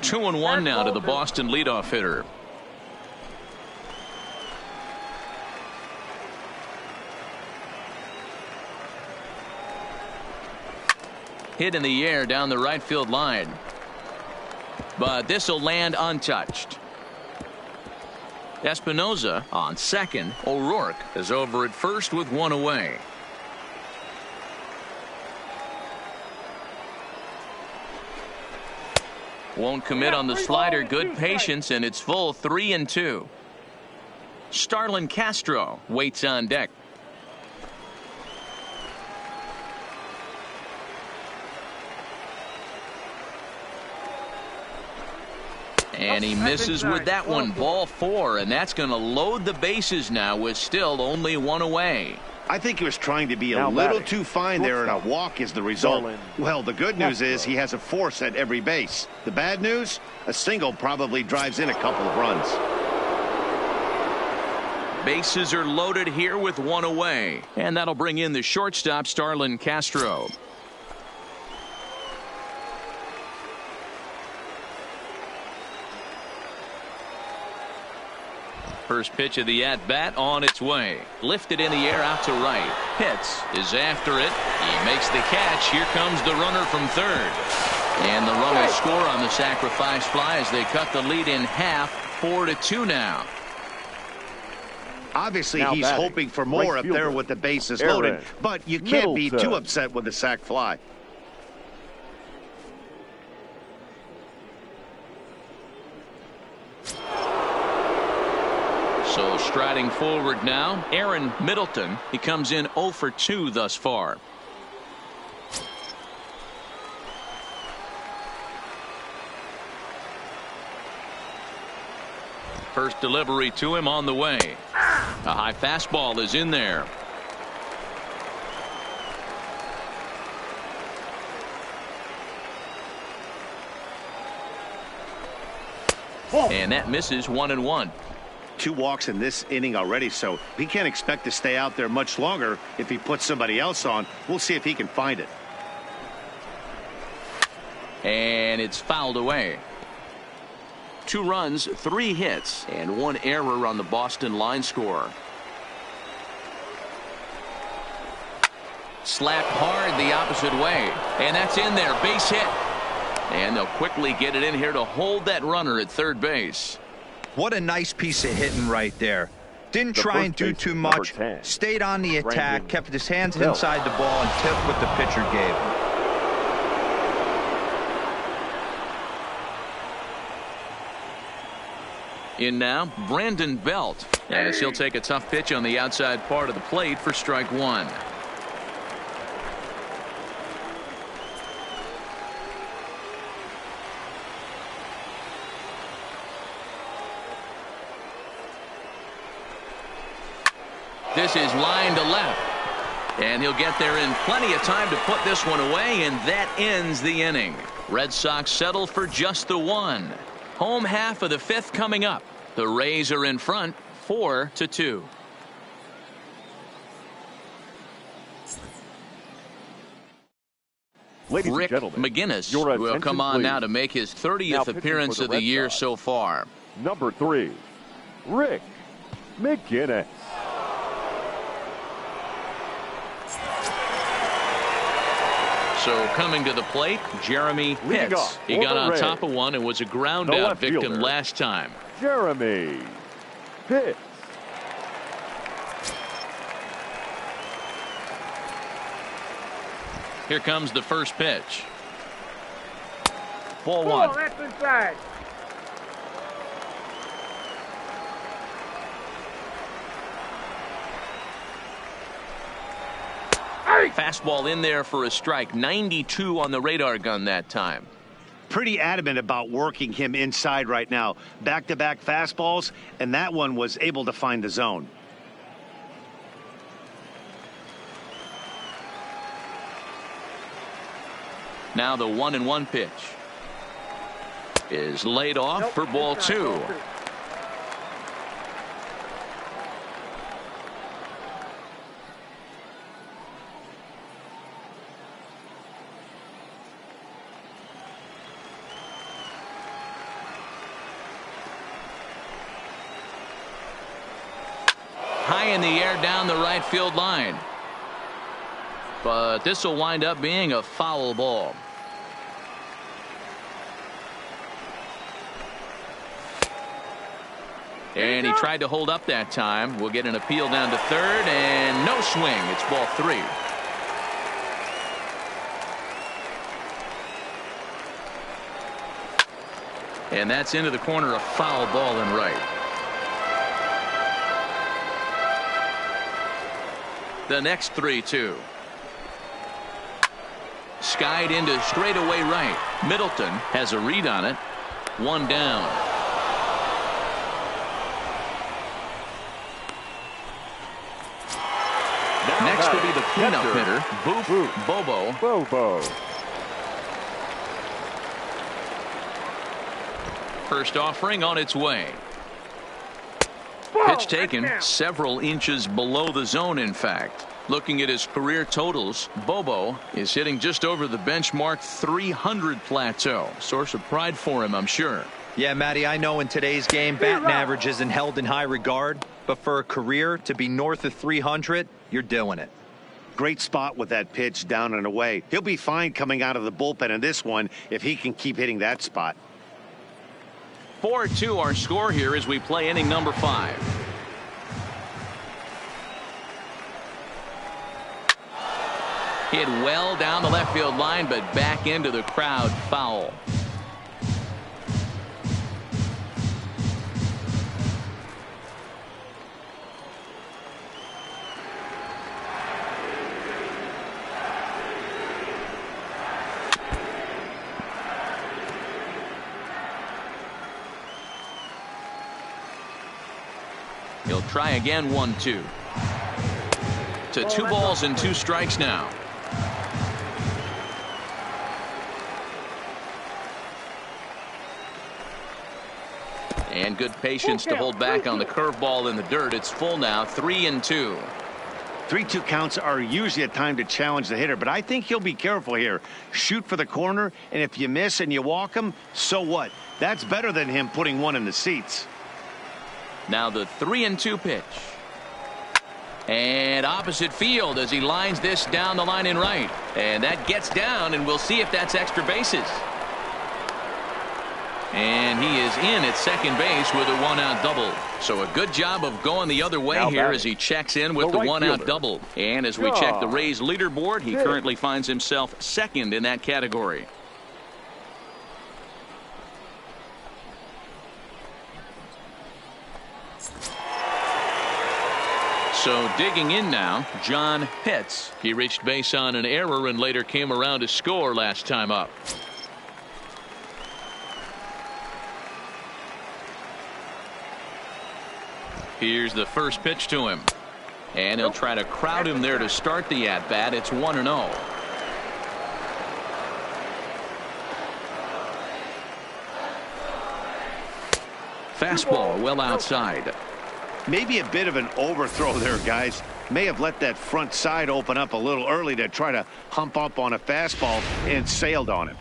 Two and 1 now to the Boston leadoff hitter. Hit in the air down the right field line. But this will land untouched. Espinoza on second. O'Rourke is over at first with 1 away. Won't commit on the slider. Good patience, and it's full 3-2. Starlin Castro waits on deck. And he misses with that one. Ball 4, and that's going to load the bases now with still only one away. I think he was trying to be a little too fine there, and a walk is the result. Well, the good news is he has a force at every base. The bad news, a single probably drives in a couple of runs. Bases are loaded here with one away, and that'll bring in the shortstop, Starlin Castro. First pitch of the at-bat on its way. Lifted in the air out to right. Pitts is after it. He makes the catch. Here comes the runner from third. And the run will score on the sacrifice fly as they cut the lead in half. 4-2 now. Obviously, he's hoping for more up there with the bases loaded, but you can't be too upset with the sac fly. So striding forward now, Aaron Middleton. He comes in 0 for 2 thus far. First delivery to him on the way. A high fastball is in there. And that misses 1-1. 2 walks in this inning already, so he can't expect to stay out there much longer if he puts somebody else on. We'll see if he can find it. And it's fouled away. 2 runs, 3 hits, and 1 error on the Boston line score. Slapped hard the opposite way, and that's in there. Base hit. And they'll quickly get it in here to hold that runner at third base. What a nice piece of hitting right there. Didn't try and do too much. Stayed on the attack, kept his hands inside the ball, and tipped what the pitcher gave him. In now, Brandon Belt, as he'll take a tough pitch on the outside part of the plate for strike 1. This is line to left, and he'll get there in plenty of time to put this one away, and that ends the inning. Red Sox settle for just the 1. Home half of the 5th coming up. The Rays are in front 4-2. Ladies Rick and gentlemen, McGinnis will come on now to make his 30th appearance of the year so far. Number 3, Rick McGinnis. So coming to the plate, Jeremy Pitts. He got on top of one and was a ground out victim last time. Jeremy Pitts. Here comes the first pitch. Ball 1. That's inside. Fastball in there for a strike. 92 on the radar gun that time. Pretty adamant about working him inside right now. Back-to-back fastballs, and that one was able to find the zone. Now the 1-1 pitch is laid off for ball 2. High in the air down the right field line. But this will wind up being a foul ball. And he tried to hold up that time. We'll get an appeal down to third, and no swing. It's ball 3. And that's into the corner, a foul ball and right. The next 3-2. Skied into straightaway right. Middleton has a read on it. 1 down. cleanup hitter, Bobo. First offering on its way. Pitch taken several inches below the zone, in fact. Looking at his career totals, Bobo is hitting just over the benchmark 300 plateau. Source of pride for him, I'm sure. Yeah, Matty, I know in today's game, batting average isn't held in high regard, but for a career to be north of 300, you're doing it. Great spot with that pitch down and away. He'll be fine coming out of the bullpen in this one if he can keep hitting that spot. 4-2 our score here as we play inning number 5. Hit well down the left field line, but back into the crowd, foul. He'll try again, 1-2. To 2 balls and 2 strikes now. And good patience to hold back on the curveball in the dirt. It's full now, 3-2. 3-2 counts are usually a time to challenge the hitter, but I think he'll be careful here. Shoot for the corner, and if you miss and you walk him, so what? That's better than him putting one in the seats. Now the 3-2 pitch. And opposite field as he lines this down the line in right. And that gets down, and we'll see if that's extra bases. And he is in at second base with a 1-out double. So a good job of going the other way here as he checks in with the 1-out double. And as we check the Rays leaderboard, he currently finds himself second in that category. So digging in now, John Pitts. He reached base on an error and later came around to score last time up. Here's the first pitch to him. And he'll try to crowd him there to start the at-bat. It's 1-0. Fastball well outside. Maybe a bit of an overthrow there, guys. May have let that front side open up a little early to try to hump up on a fastball and sailed on him.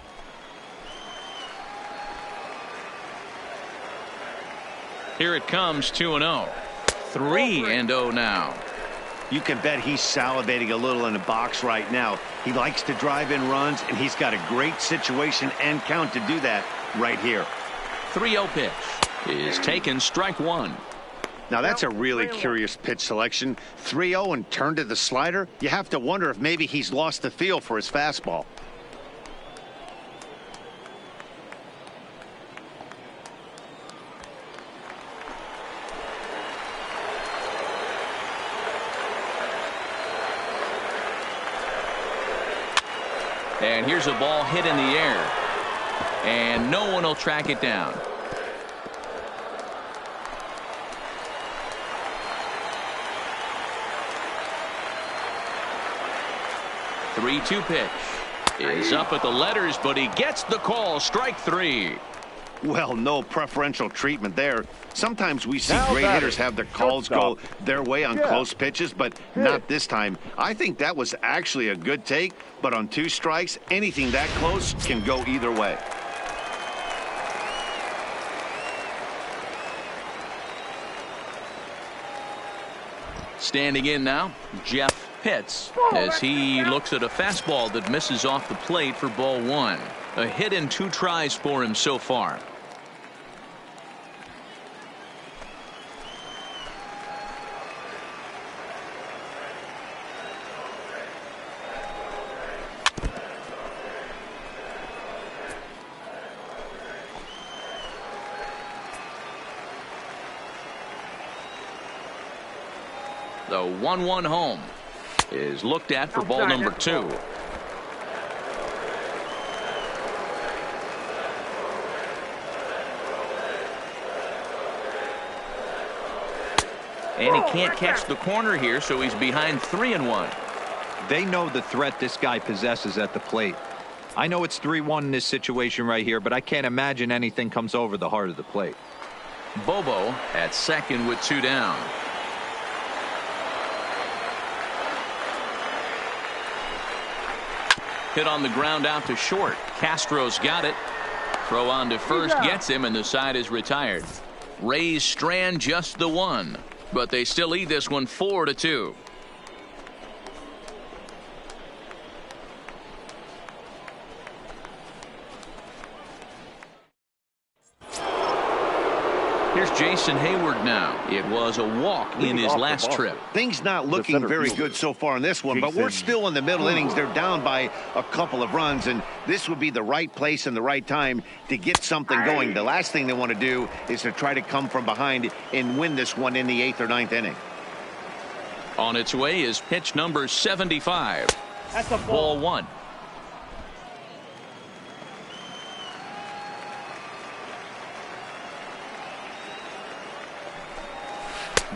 Here it comes, 2-0. 3-0 now. You can bet he's salivating a little in the box right now. He likes to drive in runs, and he's got a great situation and count to do that right here. 3-0 pitch is taken, strike 1. Now that's a really curious pitch selection. 3-0 and turned to the slider. You have to wonder if maybe he's lost the feel for his fastball. And here's a ball hit in the air. And no one will track it down. The 3-2 pitch is up at the letters, but he gets the call. Strike 3. Well, no preferential treatment there. Sometimes we see great hitters have their calls go their way on close pitches, but not this time. I think that was actually a good take, but on 2 strikes, anything that close can go either way. Standing in now, Jeff Pitts, as he looks at a fastball that misses off the plate for ball 1. A hit in 2 tries for him so far. The 1-1 home is looked at for ball number 2. And he can't catch the corner here, so he's behind 3-1. They know the threat this guy possesses at the plate. I know it's 3-1 in this situation right here, but I can't imagine anything comes over the heart of the plate. Bobo at second with 2 down. Hit on the ground out to short. Castro's got it. Throw on to first gets him, and the side is retired. Rays strand just the 1, but they still lead this one 4-2. Here's Jason Hayward now. It was a walk in his last trip. Things not looking very good so far in this one, but we're still in the middle innings. They're down by a couple of runs, and this would be the right place and the right time to get something going. The last thing they want to do is to try to come from behind and win this one in the 8th or 9th inning. On its way is pitch number 75. That's a ball 1.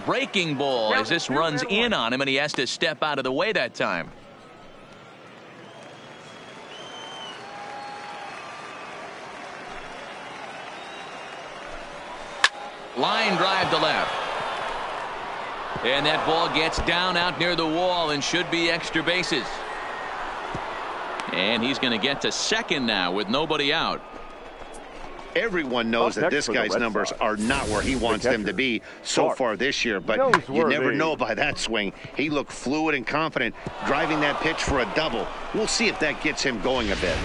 Breaking ball as this runs in on him, and he has to step out of the way that time. Line drive to left. And that ball gets down out near the wall and should be extra bases. And he's going to get to second now with nobody out. Everyone knows that this guy's numbers are not where he wants them to be so far this year, but you never know by that swing. He looked fluid and confident, driving that pitch for a double. We'll see if that gets him going a bit.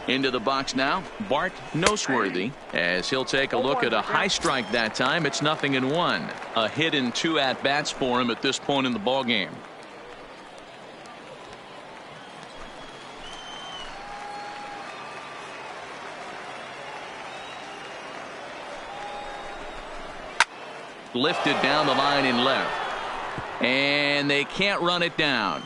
Into the box now, Bart Noseworthy, as he'll take a look at a high strike that time. It's 0-1. A hit in 2 at-bats for him at this point in the ballgame. Lifted down the line in left. And they can't run it down.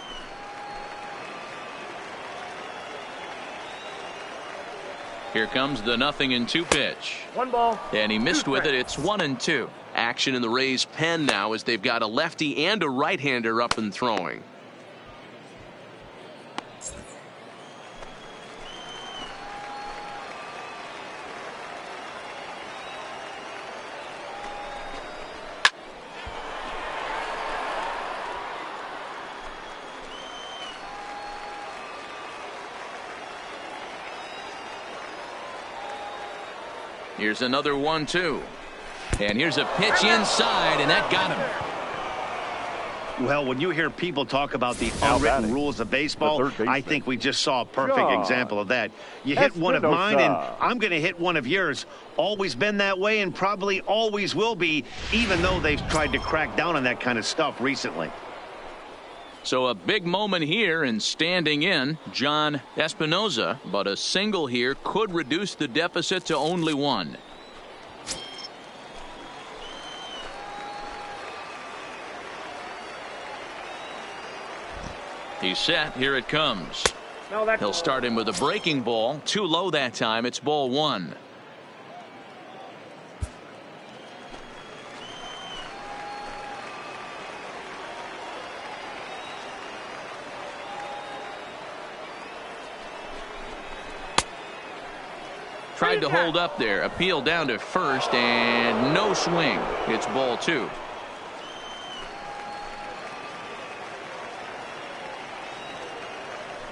Here comes the 0-2 pitch. 1 ball. And he missed with it. It's 1-2. Action in the Rays' pen now as they've got a lefty and a right-hander up and throwing. Here's another 1-2. And here's a pitch inside, and that got him. Well, when you hear people talk about the unwritten rules of baseball, I think we just saw a perfect example of that. You hit one of mine, and I'm going to hit one of yours. Always been that way and probably always will be, even though they've tried to crack down on that kind of stuff recently. So a big moment here, and standing in John Espinoza, but a single here could reduce the deficit to only 1. He's set. Here it comes. He'll start him with a breaking ball. Too low that time. It's ball 1. Tried to hold up there. Appeal down to first, and no swing. It's ball 2.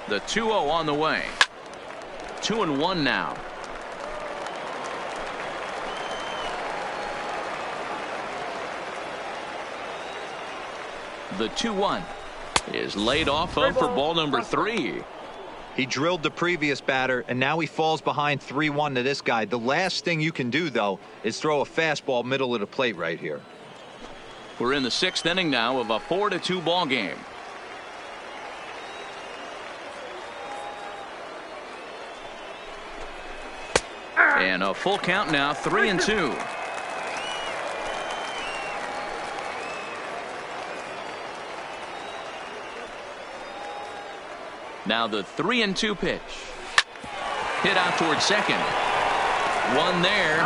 The 2-0 on the way. 2-1 now. The 2-1 is laid off of for ball number 3. He drilled the previous batter, and now he falls behind 3-1 to this guy. The last thing you can do, though, is throw a fastball middle of the plate right here. We're in the 6th inning now of a 4-2 ball game. And a full count now, 3-2. Now the 3-2 pitch. Hit out towards second. One there.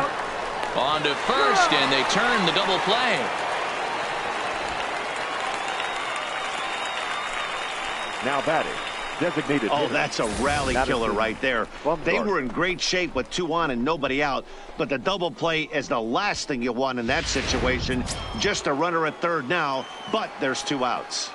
On to first, and they turn the double play. Now batting, designated Oh, hitter. that's a rally killer right there. They Bumgarner. were in great shape with 2 on and nobody out, but the double play is the last thing you want in that situation. Just a runner at third now, but there's 2 outs.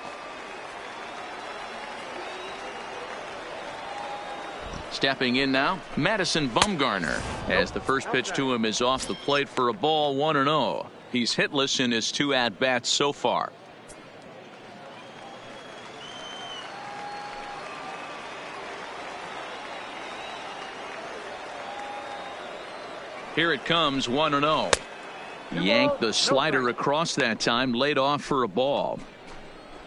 Stepping in now, Madison Bumgarner, as the first pitch to him is off the plate for a ball, 1-0. He's hitless in his 2 at-bats so far. Here it comes, 1-0. Yanked the slider across that time, laid off for a ball.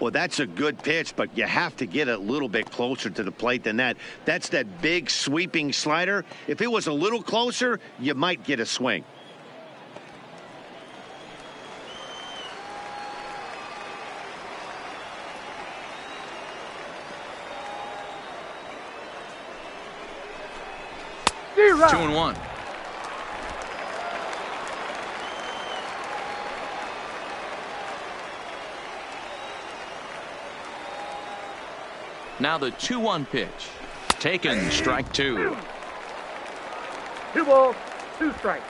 Well, that's a good pitch, but you have to get it a little bit closer to the plate than that. That's that big sweeping slider. If it was a little closer, you might get a swing. Right. 2-1. Now the 2-1 pitch. Taken, strike 2. 2 balls, 2 strikes.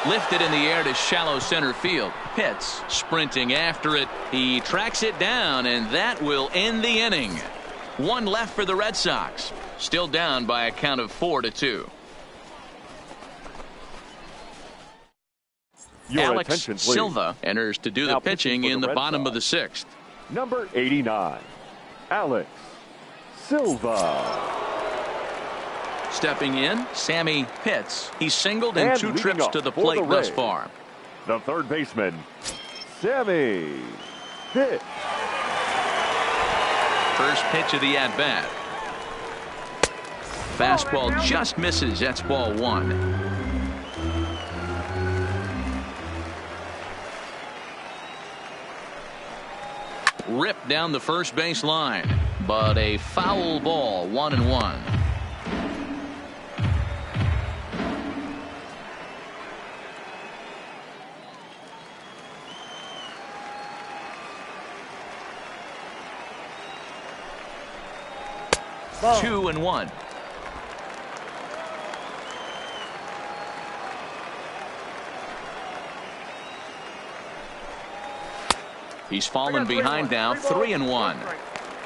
Lifted in the air to shallow center field. Pitts sprinting after it. He tracks it down, and that will end the inning. 1 left for the Red Sox. Still down by a count of 4-2. Your Alex attention, please. Silva enters to do the Now pitching for in the the Red bottom of the Sox. 6th. Number 89, Alex Silva. Stepping in, Sammy Pitts. He's singled in And 2 leading trips up to the for plate the thus Rays, far. The third baseman, Sammy Pitts. First pitch of the at-bat. Fastball just misses. That's ball 1. Ripped down the first base line, but a foul ball, 1-1. Ball. 2-1. He's fallen behind now, 3-1.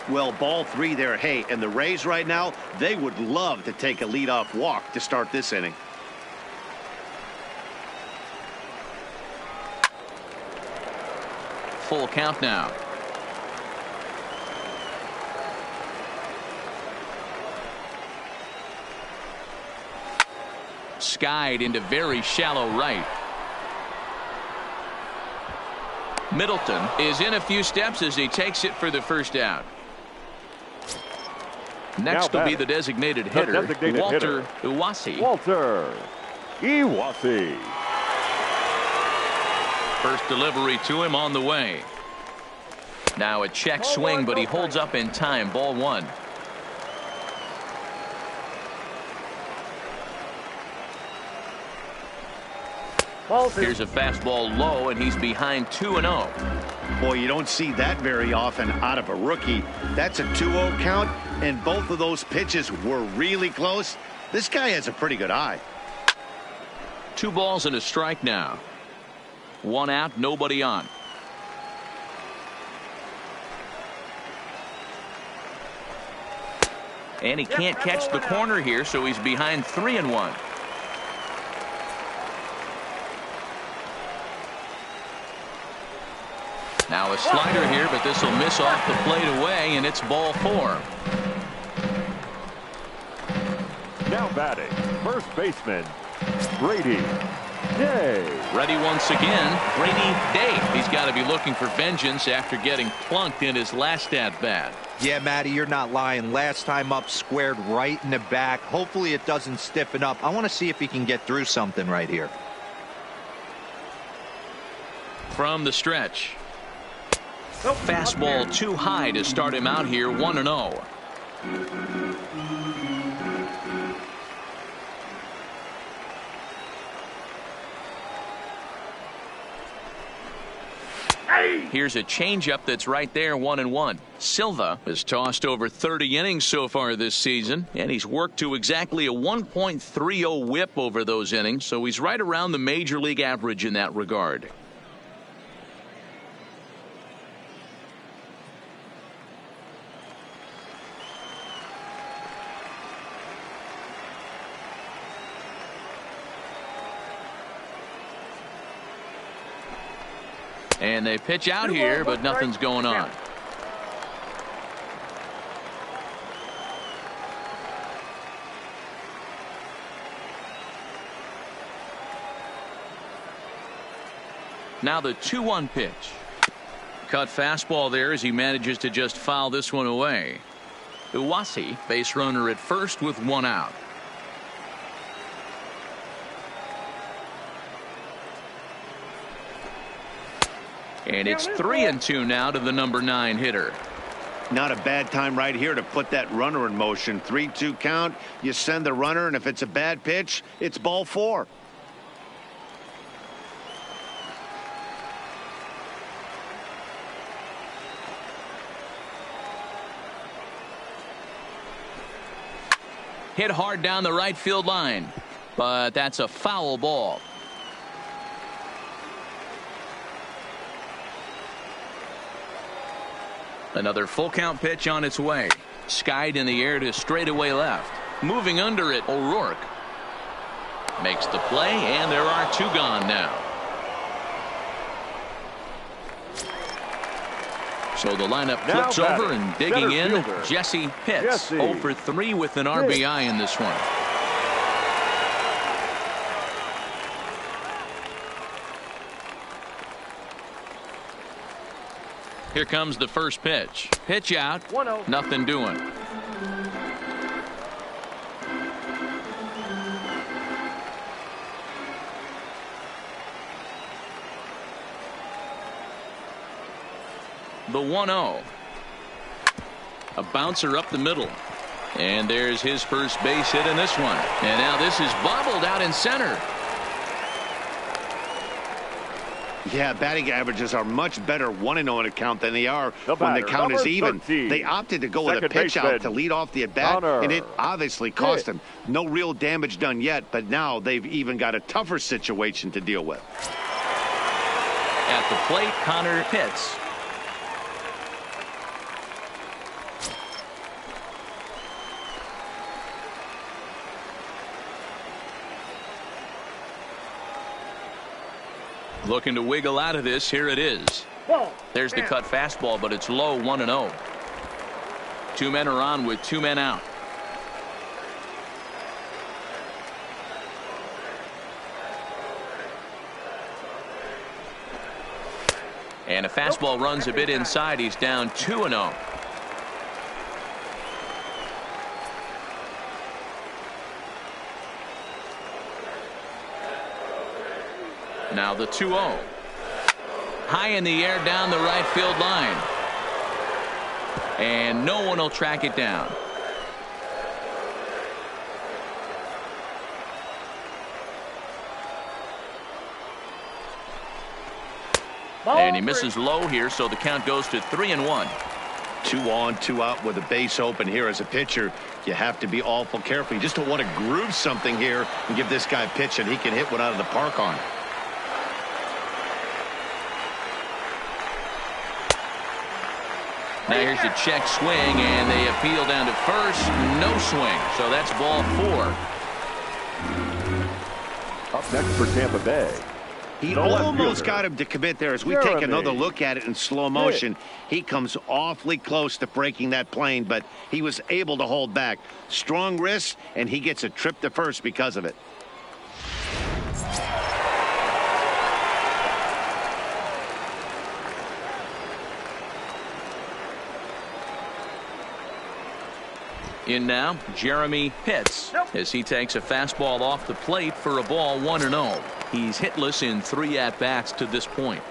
Well, ball 3 there. Hey, and the Rays right now, they would love to take a leadoff walk to start this inning. Full count now. Skied into very shallow right. Middleton is in a few steps as he takes it for the first out. Next will be the designated hitter, Walter Iwasi. Walter Iwasi. First delivery to him on the way. Now a check swing, but he holds up in time. Ball 1. Here's a fastball low, and he's behind 2-0. Boy, you don't see that very often out of a rookie. That's a 2-0 count, and both of those pitches were really close. This guy has a pretty good eye. 2 balls and a strike now. 1 out, nobody on. And he can't catch the corner here, so he's behind 3-1. Now a slider here, but this will miss off the plate away, and it's ball 4. Now batting, first baseman, Brady Day. Ready once again, Brady Day. He's got to be looking for vengeance after getting plunked in his last at-bat. Yeah, Matty, you're not lying. Last time up, squared right in the back. Hopefully it doesn't stiffen up. I want to see if he can get through something right here. from the stretch. Fastball too high to start him out here 1-0. Here's a changeup that's right there, 1-1. Silva has tossed over 30 innings so far this season, and he's worked to exactly a 1.30 whip over those innings, so he's right around the major league average in that regard. And they pitch out here, but nothing's going on. Now the 2-1 pitch. Cut fastball there as he manages to just foul this one away. Uwasi, base runner at first with one out. And it's 3-2 now to the number 9 hitter. Not a bad time right here to put that runner in motion. 3-2 count. You send the runner, and if it's a bad pitch, it's ball 4. Hit hard down the right field line, but that's a foul ball. Another full count pitch on its way. Skied in the air to straightaway left. Moving under it, O'Rourke. Makes the play, and there are 2 gone now. So the lineup flips over and digging in. Jesse Pitts, 0 for 3 with an RBI in this one. Here comes the first pitch. Pitch out. 1-0. Nothing doing. The 1-0. A bouncer up the middle. And there's his first base hit in this one. And now this is bobbled out in center. Yeah, batting averages are much better 1-0 in a count than they are when the count is even. 13. They opted to go with a pitch out to lead off the at-bat, and it obviously cost them. No real damage done yet, but now they've even got a tougher situation to deal with. At the plate, Connor Pitts. Looking to wiggle out of this. Here it is. There's the cut fastball, but it's low, 1-0. 2 men are on with 2 men out. And a fastball runs a bit inside. He's down 2-0. Now the 2-0. High in the air down the right field line. And no one will track it down. And he misses low here, so the count goes to 3-1. 2 on, 2 out with a base open here as a pitcher. You have to be awful careful. You just don't want to groove something here and give this guy a pitch and he can hit one out of the park on. Now here's a check swing, and they appeal down to first. No swing, so that's ball 4. Up next for Tampa Bay. He The left almost fielder, got him to commit there. As we take Jeremy another look at it in slow motion, he comes awfully close to breaking that plane, but he was able to hold back. Strong wrist, and he gets a trip to first because of it. In now, Jeremy Pitts, as he takes a fastball off the plate for a ball, 1-0. He's hitless in 3 at-bats to this point.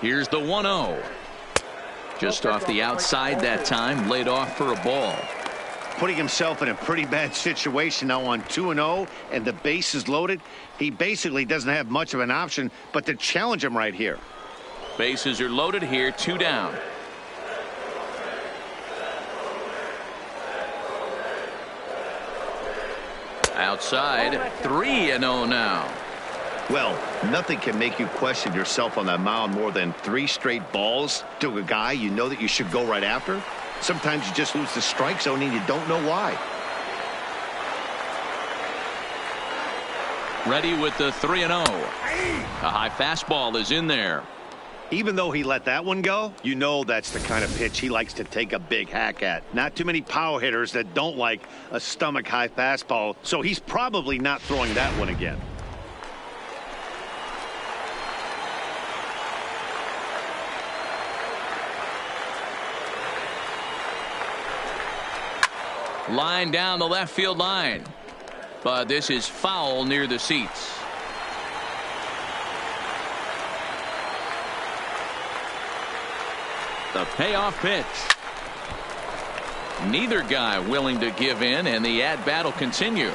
Here's the 1-0. Just off the outside that time, laid off for a ball. Putting himself in a pretty bad situation now on 2-0, and the base is loaded. He basically doesn't have much of an option but to challenge him right here. Bases are loaded here, 2 down. Outside, 3-0 now. Well, nothing can make you question yourself on that mound more than 3 straight balls to a guy you know that you should go right after. Sometimes you just lose the strike zone and you don't know why. Ready with the 3-0. A high fastball is in there. Even though he let that one go, you know that's the kind of pitch he likes to take a big hack at. Not too many power hitters that don't like a stomach high fastball, so he's probably not throwing that one again. Line down the left field line. But this is foul near the seats. The payoff pitch. Neither guy willing to give in, and the at-bat will continue.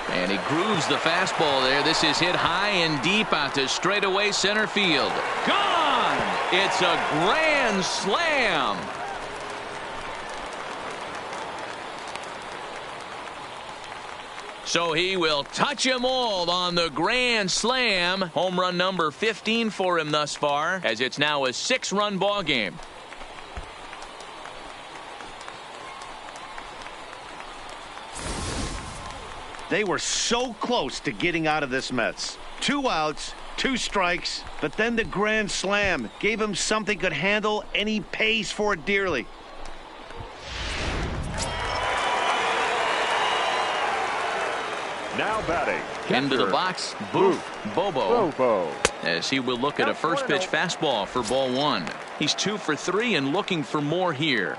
And he grooves the fastball there. This is hit high and deep out to straightaway center field. Gone! It's a grand slam. So he will touch them all on the grand slam. Home run number 15 for him thus far, as it's now a 6-run ball game. They were so close to getting out of this mess. 2 outs, 2 strikes, but then the grand slam gave him something could handle, and he pays for it dearly. Now batting. Into the box, Boof Bobo. As he will look at a first pitch fastball for ball 1. He's 2 for 3 and looking for more here.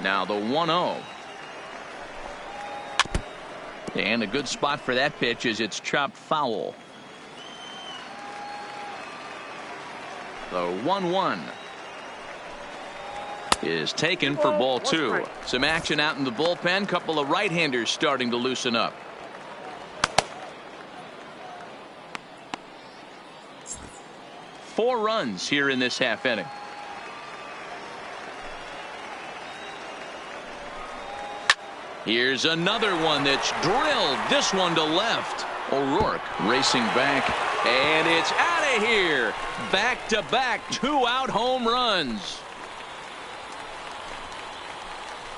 Now the 1-0. And a good spot for that pitch as it's chopped foul. The 1-1 is taken for ball 2. Some action out in the bullpen. Couple of right-handers starting to loosen up. Four runs here in this half inning. Here's another one that's drilled. This one to left. O'Rourke racing back, and it's out of here. Back-to-back 2-out home runs.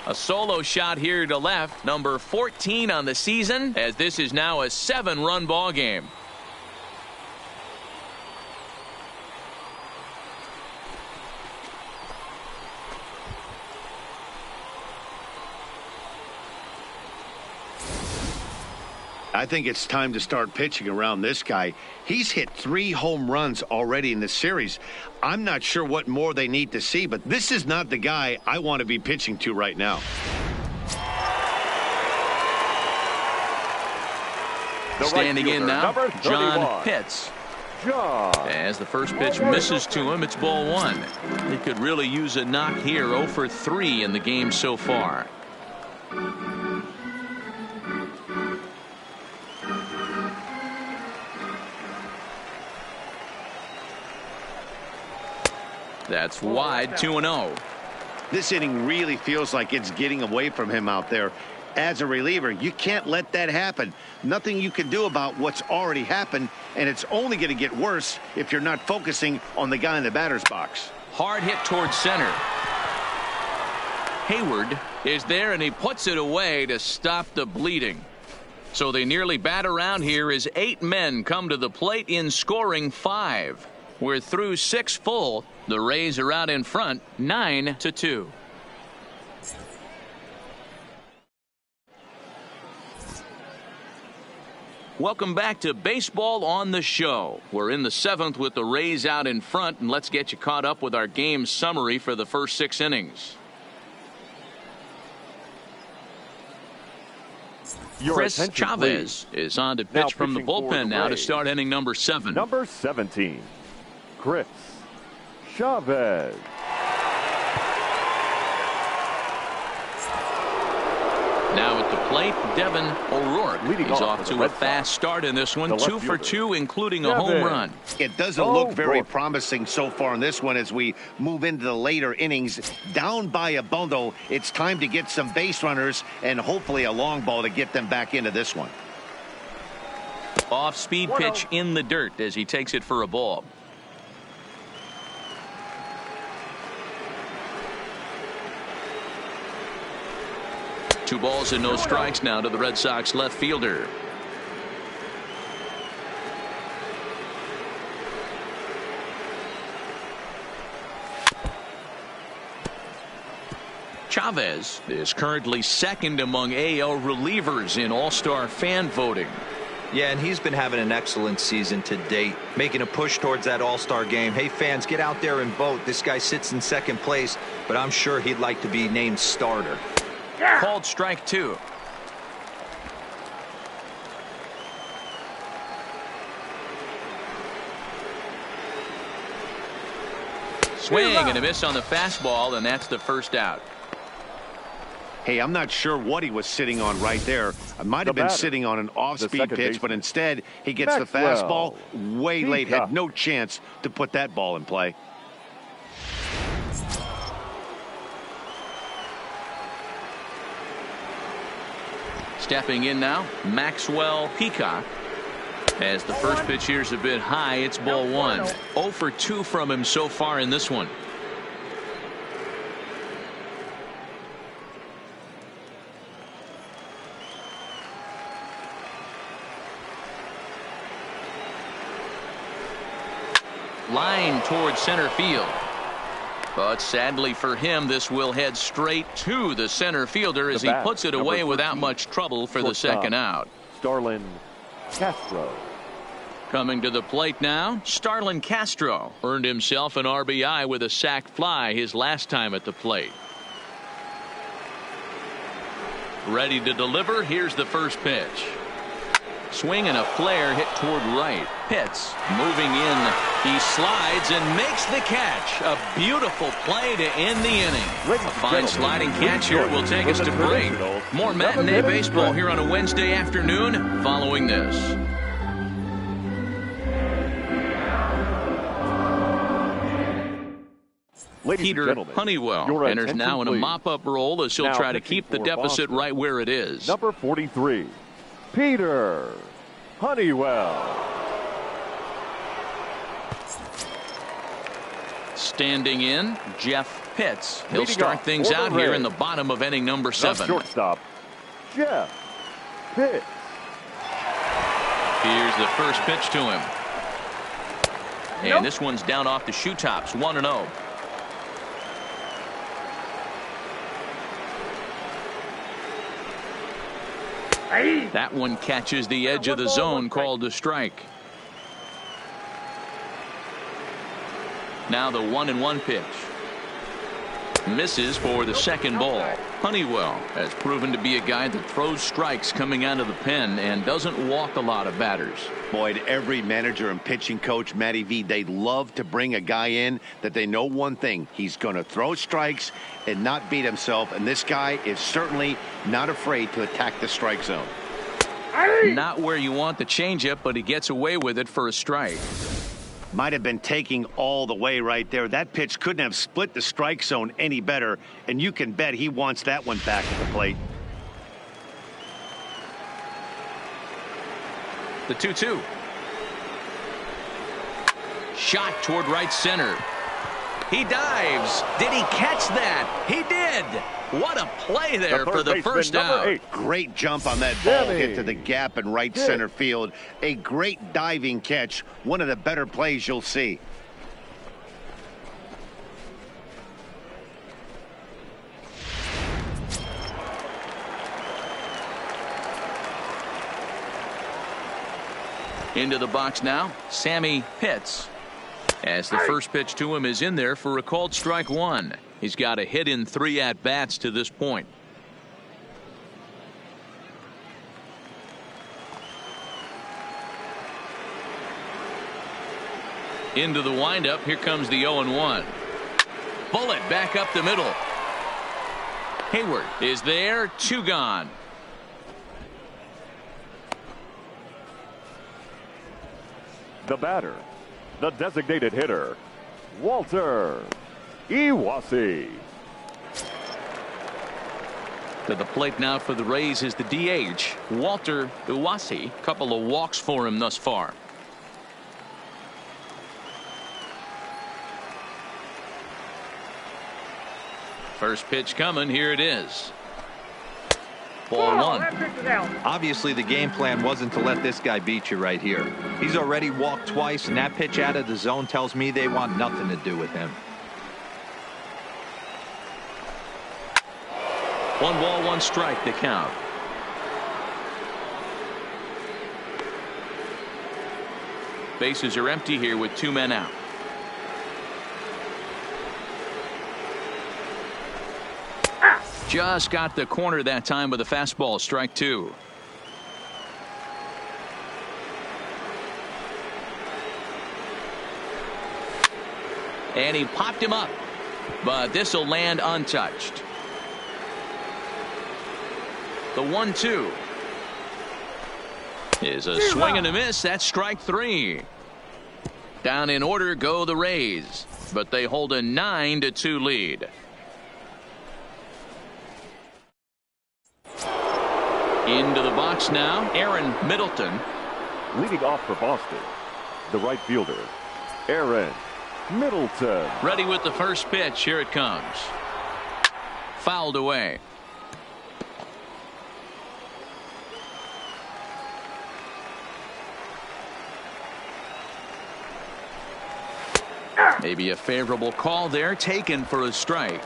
A solo shot here to left, number 14 on the season, as this is now a 7-run ball game. I think it's time to start pitching around this guy. He's hit 3 home runs already in this series. I'm not sure what more they need to see, but this is not the guy I want to be pitching to right now. Standing in now, John Pitts. As the first pitch misses to him, it's ball 1. He could really use a knock here. 0 for 3 in the game so far. That's wide, 2-0. This inning really feels like it's getting away from him out there. As a reliever, you can't let that happen. Nothing you can do about what's already happened, and it's only going to get worse if you're not focusing on the guy in the batter's box. Hard hit towards center. Hayward is there, and he puts it away to stop the bleeding. So they nearly bat around here as 8 men come to the plate in scoring 5. We're through 6 full. The Rays are out in front, 9-2. Welcome back to Baseball on the Show. We're in the 7th with the Rays out in front, and let's get you caught up with our game summary for the first 6 innings. Chris Chavez is on to pitch from the bullpen now to start inning number 7. Number 17, Chris Chavez. Now at the plate, Devin O'Rourke. He's off to a fast start in this one, 2 for 2, including a home run. It doesn't look very promising so far in this one as we move into the later innings. Down by a bundle, it's time to get some base runners and hopefully a long ball to get them back into this one. Off-speed pitch in the dirt as he takes it for a ball. Two balls and no strikes now to the Red Sox left fielder. Chavez is currently second among AL relievers in All-Star fan voting. Yeah, and he's been having an excellent season to date, making a push towards that All-Star game. Hey, fans, get out there and vote. This guy sits in second place, but I'm sure he'd like to be named starter. Called strike 2. Swing and a miss on the fastball, and that's the first out. Hey, I'm not sure what he was sitting on right there. I might have been sitting on an off-speed pitch, but instead he gets the fastball way late. Had no chance to put that ball in play. Stepping in now, Maxwell Peacock. As the first pitch here's a bit high, it's ball 1. 0 for 2 from him so far in this one. Line towards center field. But sadly for him, this will head straight to the center fielder as he puts it away without much trouble for the second out. Starlin Castro. Coming to the plate now, Starlin Castro earned himself an RBI with a sac fly his last time at the plate. Ready to deliver. Here's the first pitch. Swing and a flare hit toward right. Pitts moving in. He slides and makes the catch. A beautiful play to end the inning. A fine sliding catch here will take us to break. More matinee baseball here on a Wednesday afternoon following this. Peter Honeywell enters now in a mop-up role as he'll try to keep the deficit right where it is. Number 43, Peter Honeywell. Standing in, Jeff Pitts. He'll start things out here in the bottom of inning number 7. Shortstop, Jeff Pitts. Here's the first pitch to him. And this one's down off the shoe tops, 1-0. That one catches the edge of the zone, called a strike. Now the 1-1 pitch. Misses for the second ball. Honeywell has proven to be a guy that throws strikes coming out of the pen and doesn't walk a lot of batters. Boyd, every manager and pitching coach, Matty V, they love to bring a guy in that they know one thing. He's going to throw strikes and not beat himself. And this guy is certainly not afraid to attack the strike zone. Not where you want the changeup, but he gets away with it for a strike. Might have been taking all the way right there. That pitch couldn't have split the strike zone any better, and you can bet he wants that one back at the plate. The 2-2. Shot toward right center. He dives. Did he catch that? He did. What a play there for the first out. Great jump on that ball, hit to the gap in right center field. A great diving catch. One of the better plays you'll see. Into the box now, Sammy Pitts. As the first pitch to him is in there for a called strike one. He's got a hit in 3 at-bats to this point. Into the windup. Here comes the 0-1. Bullet back up the middle. Hayward is there. 2 gone. The batter, the designated hitter, Walter Iwasi. To the plate now for the Rays is the DH, Walter Iwasi. Couple of walks for him thus far. First pitch coming. Here it is. Ball 1. Obviously, the game plan wasn't to let this guy beat you right here. He's already walked twice, and that pitch out of the zone tells me they want nothing to do with him. 1 ball, 1 strike to count. Bases are empty here with 2 men out. Just got the corner that time with a fastball. Strike 2. And he popped him up, but this will land untouched. The 1-2 is a swing and a miss. That's strike 3. Down in order go the Rays, but they hold a 9-2 lead. Into the box now, Aaron Middleton. Leading off for Boston, the right fielder, Aaron Middleton. Ready with the first pitch. Here it comes. Fouled away. Maybe a favorable call there, taken for a strike.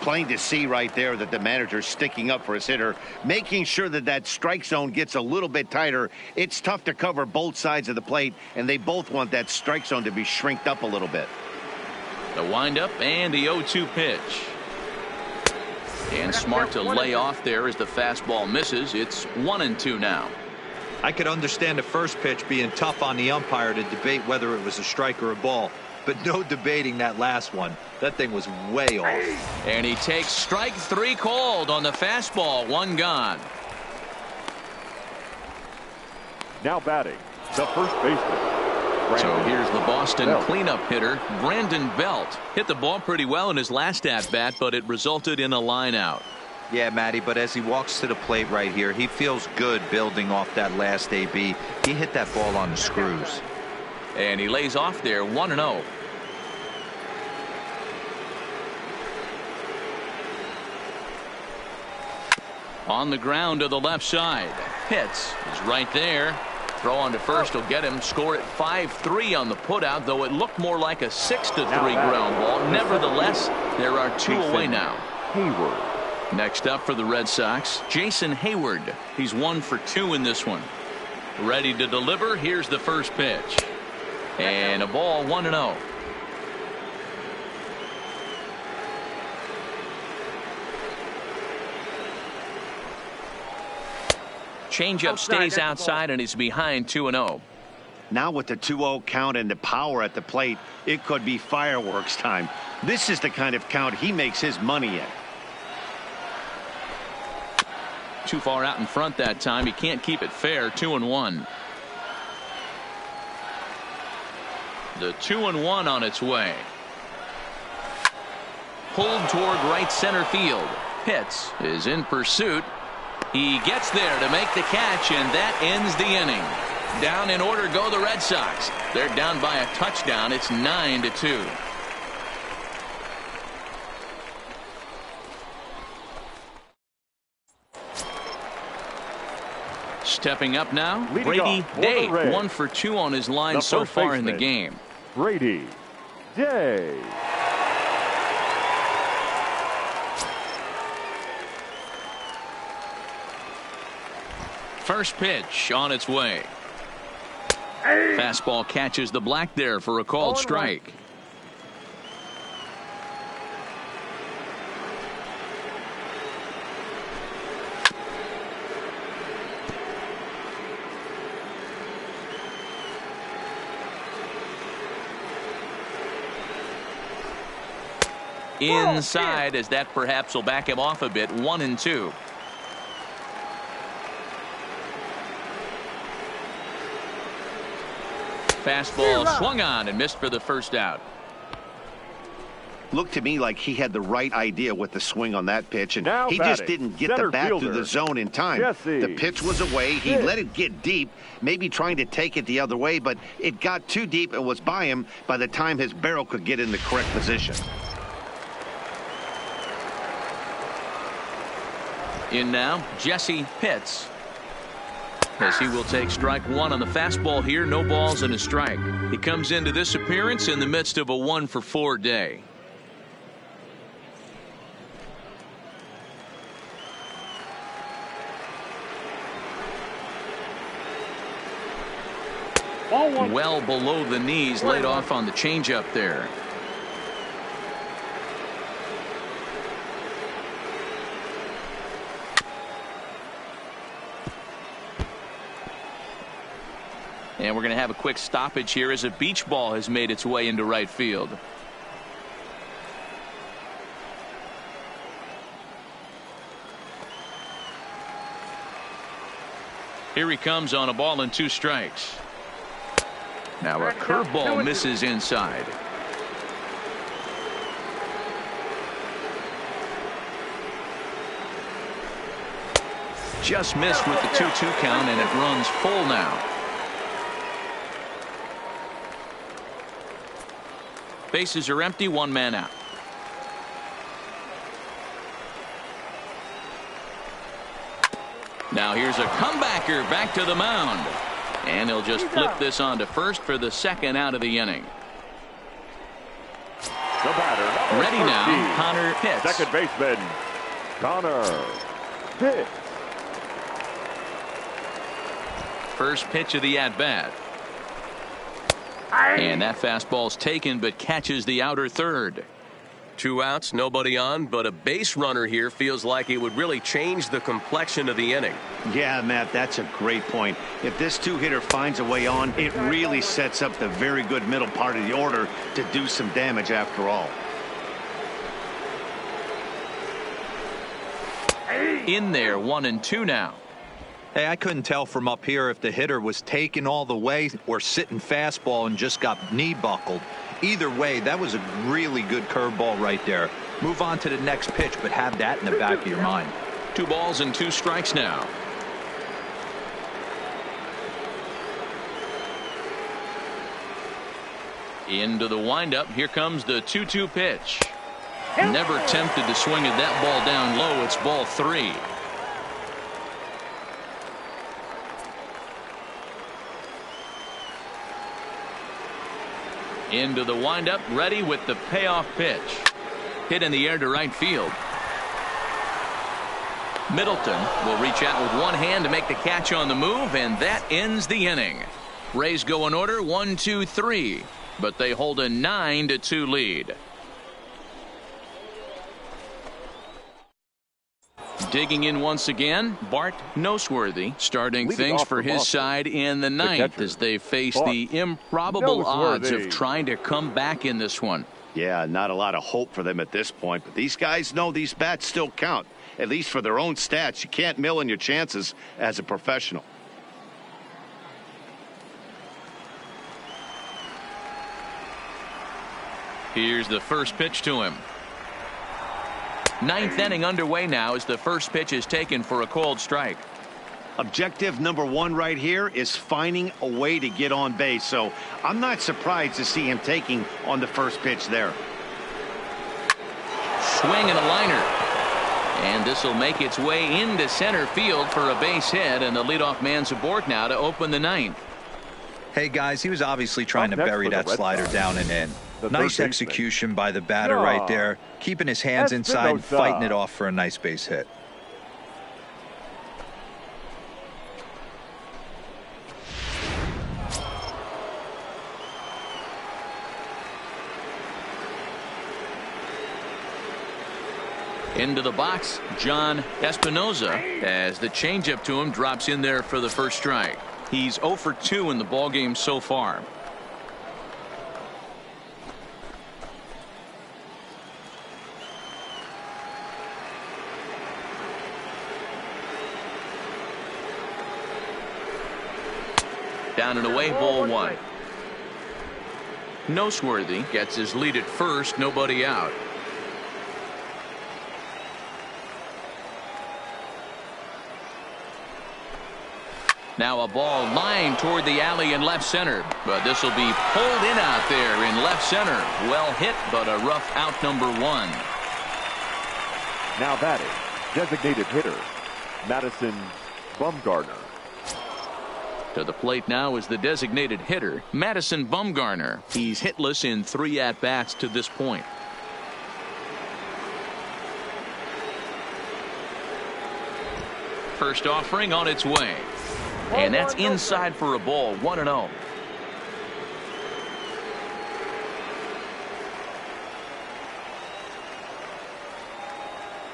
Plain to see right there that the manager's sticking up for his hitter, making sure that that strike zone gets a little bit tighter. It's tough to cover both sides of the plate, and they both want that strike zone to be shrinked up a little bit. The windup and the 0-2 pitch. And smart to lay off there as the fastball misses. It's 1-2 now. I could understand the first pitch being tough on the umpire to debate whether it was a strike or a ball, but no debating that last one. That thing was way off. And he takes strike 3 called on the fastball. 1 gone. Now batting, the first baseman. So here's the Boston cleanup hitter, Brandon Belt. Hit the ball pretty well in his last at-bat, but it resulted in a line out. Yeah, Matty, but as he walks to the plate right here, he feels good building off that last AB. He hit that ball on the screws. And he lays off there, 1-0. On the ground to the left side. Pitts is right there. Throw on to first will get him. Score at 5-3 on the putout, though it looked more like a 6-3 ground ball. Nevertheless, there are 2 away now. Hayward. Next up for the Red Sox, Jason Hayward. He's 1 for 2 in this one. Ready to deliver. Here's the first pitch. And a ball, 1-0. Changeup stays outside and he's behind 2-0. Now with the 2-0 count and the power at the plate, it could be fireworks time. This is the kind of count he makes his money in. Too far out in front that time. He can't keep it fair. 2-1. The 2-1 on its way. Pulled toward right center field. Pitts is in pursuit. He gets there to make the catch, and that ends the inning. Down in order go the Red Sox. They're down by a touchdown. It's 9-2. Stepping up now, Brady Day, 1 for 2 on his line so far in the game. Brady Day. First pitch on its way. Fastball catches the black there for a called strike. Inside, as that perhaps will back him off a bit. 1-2. Fastball swung on and missed for the first out. Looked to me like he had the right idea with the swing on that pitch, and now he just didn't get the bat through the zone in time. The pitch was away. He let it get deep, maybe trying to take it the other way, but it got too deep and was by him by the time his barrel could get in the correct position. In now, Jesse Pitts, as he will take strike one on the fastball here. No balls and a strike. He comes into this appearance in the midst of a 1-for-4 day. Well below the knees, laid off on the changeup there. And we're going to have a quick stoppage here as a beach ball has made its way into right field. Here he comes on a ball and 2 strikes. Now a curveball misses inside. Just missed with the 2-2 count, and it runs full now. Bases are empty, 1 man out. Now here's a comebacker back to the mound. And he'll just flip this on to first for the second out of the inning. The batter, ready now, Connor Pitts. Second baseman, Connor Pitts. First pitch of the at-bat. And that fastball's taken, but catches the outer third. 2 outs, nobody on, but a base runner here feels like it would really change the complexion of the inning. Yeah, Matt, that's a great point. If this 2-hitter finds a way on, it really sets up the very good middle part of the order to do some damage after all. In there, 1-2 now. Hey, I couldn't tell from up here if the hitter was taking all the way or sitting fastball and just got knee buckled. Either way, that was a really good curveball right there. Move on to the next pitch, but have that in the back of your mind. 2 balls and 2 strikes now. Into the windup. Here comes the 2-2 pitch. Never tempted to swing at that ball down low. It's ball 3. Into the windup, ready with the payoff pitch. Hit in the air to right field. Middleton will reach out with one hand to make the catch on the move, and that ends the inning. Rays go in order 1-2-3, but they hold a 9-2 lead. Digging in once again, Bart Noseworthy starting things for his side in the 9th as they face the improbable odds of trying to come back in this one. Yeah, not a lot of hope for them at this point, but these guys know these bats still count, at least for their own stats. You can't mill in your chances as a professional. Here's the first pitch to him. 9th inning underway now as the first pitch is taken for a called strike. Objective number 1 right here is finding a way to get on base, so I'm not surprised to see him taking on the first pitch there. Swing and a liner, and this will make its way into center field for a base hit, and the leadoff man's aboard now to open the 9th. Hey guys, he was obviously trying to bury that slider down and in. Nice execution by the batter right there, keeping his hands inside, fighting it off for a nice base hit. Into the box, John Espinoza, as the changeup to him drops in there for the first strike. He's 0 for 2 in the ballgame so far. Down and away, ball 1. Noseworthy gets his lead at first, nobody out. Now a ball lined toward the alley in left center, but this will be pulled in out there in left center. Well hit, but a rough out, number 1. Now batting, designated hitter, Madison Bumgarner. To the plate now is the designated hitter, Madison Bumgarner. He's hitless in 3 at-bats to this point. First offering on its way. And that's inside for a ball, 1-0.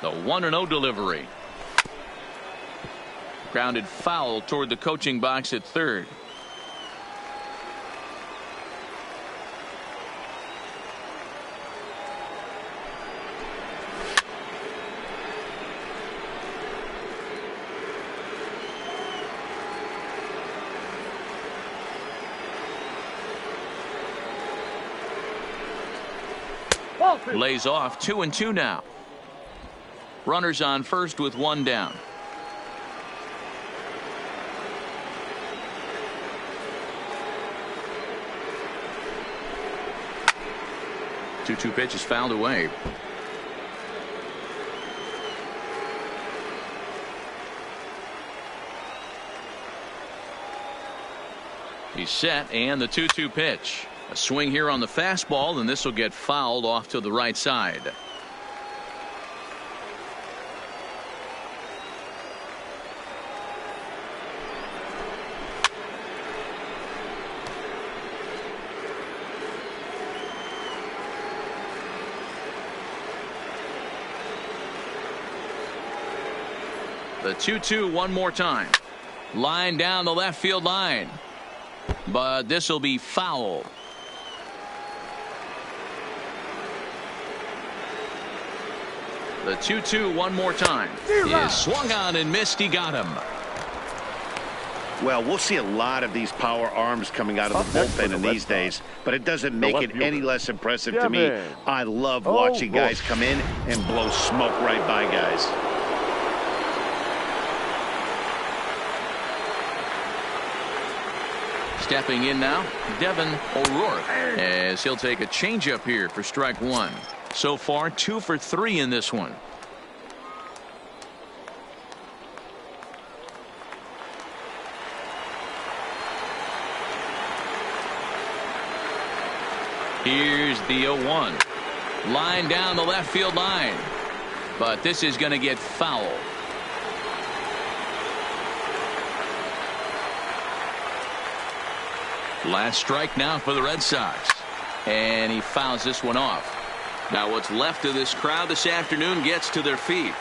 The 1-0 delivery. Grounded foul toward the coaching box at third. Lays off, 2-2 now. Runners on first with 1 down. Two pitch is fouled away. He's set, and the 2-2 pitch. A swing here on the fastball, and this will get fouled off to the right side. The 2-2 one more time. Line down the left field line. But this will be foul. The 2-2 one more time. Is swung on and missed. He got him. Well, we'll see a lot of these power arms coming out of the bullpen in these days, but it doesn't make it any less impressive to me. I love watching guys come in and blow smoke right by guys. Stepping in now, Devin O'Rourke, as he'll take a changeup here for strike 1. So far, 2 for 3 in this one. Here's the 0-1. Line down the left field line. But this is going to get foul. Last strike now for the Red Sox. And he fouls this one off. Now what's left of this crowd this afternoon gets to their feet.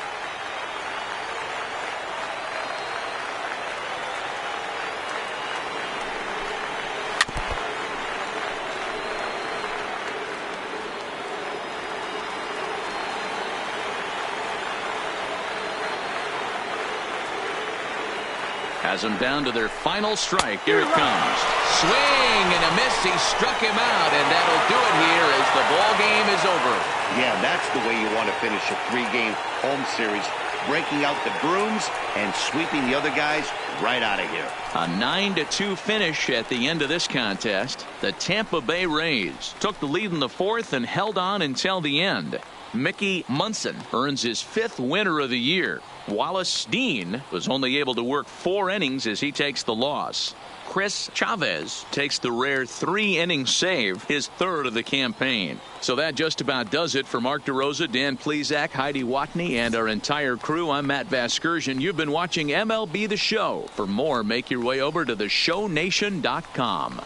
Has them down to their final strike. Here it comes. Swing and a miss. He struck him out, and that'll do it here as the ball game is over. Yeah, that's the way you want to finish a 3-game home series. Breaking out the brooms and sweeping the other guys right out of here. A 9-2 finish at the end of this contest. The Tampa Bay Rays took the lead in the 4th and held on until the end. Mickey Munson earns his 5th winner of the year. Wallace Dean was only able to work 4 innings as he takes the loss. Chris Chavez takes the rare 3-inning save, his 3rd of the campaign. So that just about does it for Mark DeRosa, Dan Plesac, Heidi Watney, and our entire crew. I'm Matt Vasgersian. You've been watching MLB The Show. For more, make your way over to theshownation.com.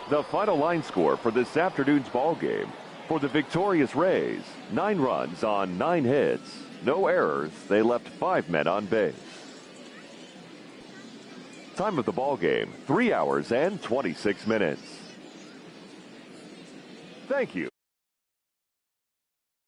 The final line score for this afternoon's ball game. For the victorious Rays, 9 runs on 9 hits. No errors. They left 5 men on base. Time of the ball game, 3 hours and 26 minutes. Thank you.